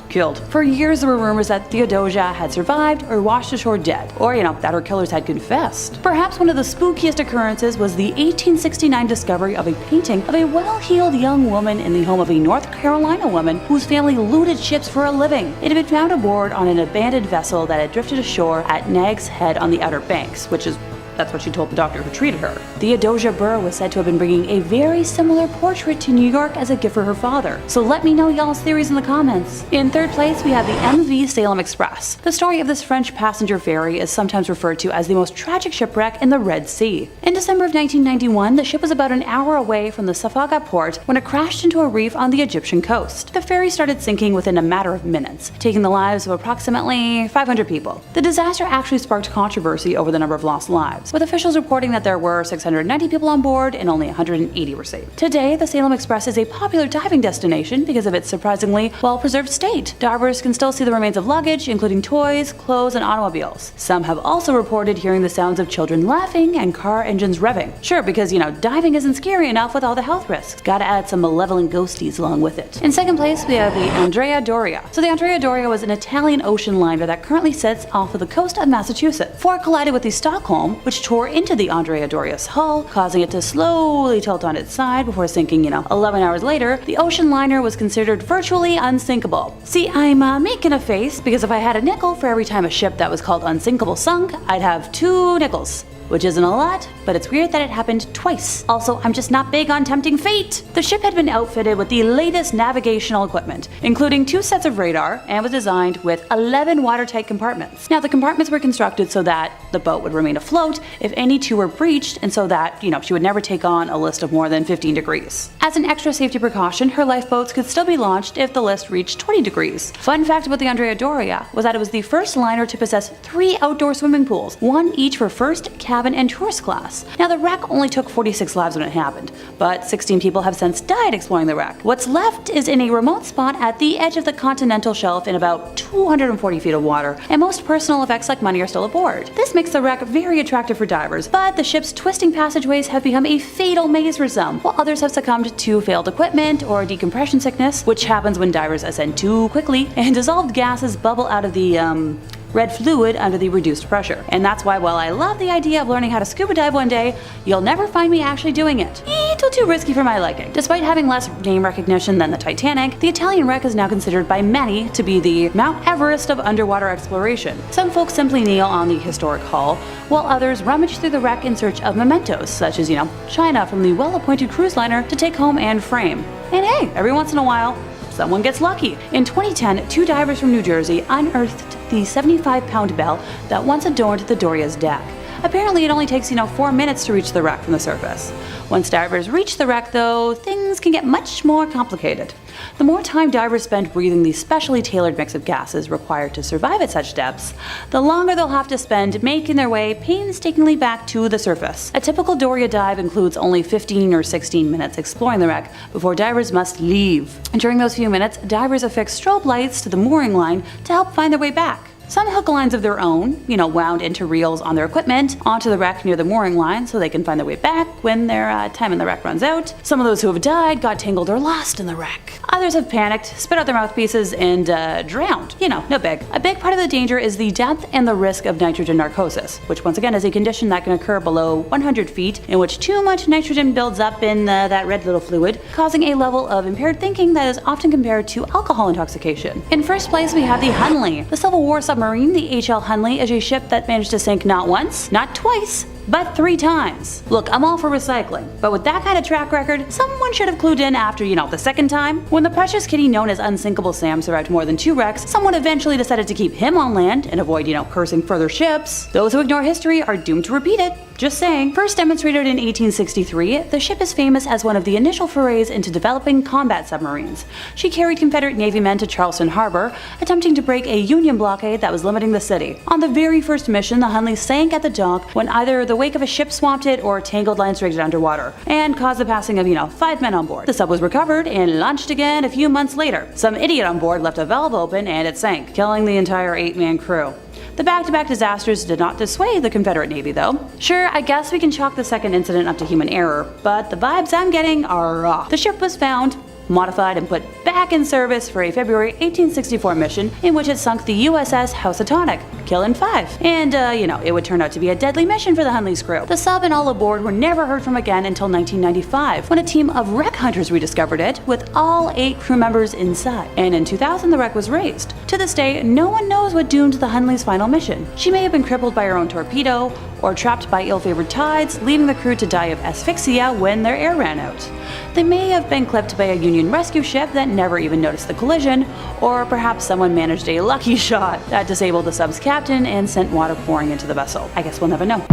killed. For years there were rumors that Theodosia had survived or washed ashore dead, or, that her killers had confessed. Perhaps one of the spookiest occurrences was the 1869 discovery of a painting of a well-heeled young woman in the home of a North Carolina woman whose family looted ships for a living. It had been found aboard on an abandoned vessel that had drifted ashore at Nag's Head on the Outer Banks, that's what she told the doctor who treated her. Theodosia Burr was said to have been bringing a very similar portrait to New York as a gift for her father. So let me know y'all's theories in the comments. In third place, we have the MV Salem Express. The story of this French passenger ferry is sometimes referred to as the most tragic shipwreck in the Red Sea. In December of 1991, the ship was about an hour away from the Safaga port when it crashed into a reef on the Egyptian coast. The ferry started sinking within a matter of minutes, taking the lives of approximately 500 people. The disaster actually sparked controversy over the number of lost lives, with officials reporting that there were 690 people on board and only 180 were saved. Today, the Salem Express is a popular diving destination because of its surprisingly well-preserved state. Divers can still see the remains of luggage, including toys, clothes, and automobiles. Some have also reported hearing the sounds of children laughing and car engines revving. Sure, because, diving isn't scary enough with all the health risks. Gotta add some malevolent ghosties along with it. In second place, we have the Andrea Doria. So the Andrea Doria was an Italian ocean liner that currently sits off of the coast of Massachusetts. Before it collided with the Stockholm, which tore into the Andrea Doria's hull, causing it to slowly tilt on its side before sinking, 11 hours later, the ocean liner was considered virtually unsinkable. See, I'm making a face because if I had a nickel for every time a ship that was called unsinkable sunk, I'd have 2 nickels. Which isn't a lot, but it's weird that it happened twice. Also, I'm just not big on tempting fate. The ship had been outfitted with the latest navigational equipment, including 2 sets of radar, and was designed with 11 watertight compartments. Now, the compartments were constructed so that the boat would remain afloat if any 2 were breached, and so that, she would never take on a list of more than 15 degrees. As an extra safety precaution, her lifeboats could still be launched if the list reached 20 degrees. Fun fact about the Andrea Doria was that it was the first liner to possess 3 outdoor swimming pools, one each for first, cabin and tourist class. Now the wreck only took 46 lives when it happened, but 16 people have since died exploring the wreck. What's left is in a remote spot at the edge of the continental shelf in about 240 feet of water, and most personal effects like money are still aboard. This makes the wreck very attractive for divers, but the ship's twisting passageways have become a fatal maze for some, while others have succumbed to failed equipment or decompression sickness, which happens when divers ascend too quickly and dissolved gases bubble out of the red fluid under the reduced pressure. And that's why, while I love the idea of learning how to scuba dive one day, you'll never find me actually doing it. A little too risky for my liking. Despite having less name recognition than the Titanic, the Italian wreck is now considered by many to be the Mount Everest of underwater exploration. Some folks simply kneel on the historic hull, while others rummage through the wreck in search of mementos, such as, China from the well-appointed cruise liner to take home and frame. And hey, every once in a while, someone gets lucky. In 2010, 2 divers from New Jersey unearthed the 75-pound bell that once adorned the Doria's deck. Apparently it only takes, 4 minutes to reach the wreck from the surface. Once divers reach the wreck though, things can get much more complicated. The more time divers spend breathing the specially tailored mix of gases required to survive at such depths, the longer they'll have to spend making their way painstakingly back to the surface. A typical Doria dive includes only 15 or 16 minutes exploring the wreck before divers must leave. And during those few minutes, divers affix strobe lights to the mooring line to help find their way back. Some hook lines of their own, wound into reels on their equipment, onto the wreck near the mooring line so they can find their way back when their time in the wreck runs out. Some of those who have died got tangled or lost in the wreck. Others have panicked, spit out their mouthpieces, and drowned. No big. A big part of the danger is the depth and the risk of nitrogen narcosis, which once again is a condition that can occur below 100 feet, in which too much nitrogen builds up in that red little fluid, causing a level of impaired thinking that is often compared to alcohol intoxication. In first place, we have the Hunley. The Civil War submarine, the HL Hunley, is a ship that managed to sink not once, not twice, but 3 times. Look, I'm all for recycling, but with that kind of track record, someone should have clued in after, the second time. When the precious kitty known as Unsinkable Sam survived more than 2 wrecks, someone eventually decided to keep him on land and avoid, cursing further ships. Those who ignore history are doomed to repeat it. Just saying. First demonstrated in 1863, the ship is famous as one of the initial forays into developing combat submarines. She carried Confederate Navy men to Charleston Harbor, attempting to break a Union blockade that was limiting the city. On the very first mission, the Hunley sank at the dock when either the wake of a ship swamped it or tangled lines dragged it underwater, and caused the passing of, 5 men on board. The sub was recovered and launched again a few months later. Some idiot on board left a valve open and it sank, killing the entire 8-man crew. The back-to-back disasters did not dissuade the Confederate Navy though. Sure, I guess we can chalk the second incident up to human error, but the vibes I'm getting are off. The ship was found, modified, and put back in service for a February 1864 mission in which it sunk the USS Housatonic, killing 5. And, it would turn out to be a deadly mission for the Hunley's crew. The sub and all aboard were never heard from again until 1995, when a team of wreck hunters rediscovered it, with all 8 crew members inside. And in 2000, the wreck was raised. To this day, no one knows what doomed the Hunley's final mission. She may have been crippled by her own torpedo, or trapped by ill-favored tides, leaving the crew to die of asphyxia when their air ran out. They may have been clipped by a Union rescue ship that never even noticed the collision, or perhaps someone managed a lucky shot that disabled the sub's captain and sent water pouring into the vessel. I guess we'll never know.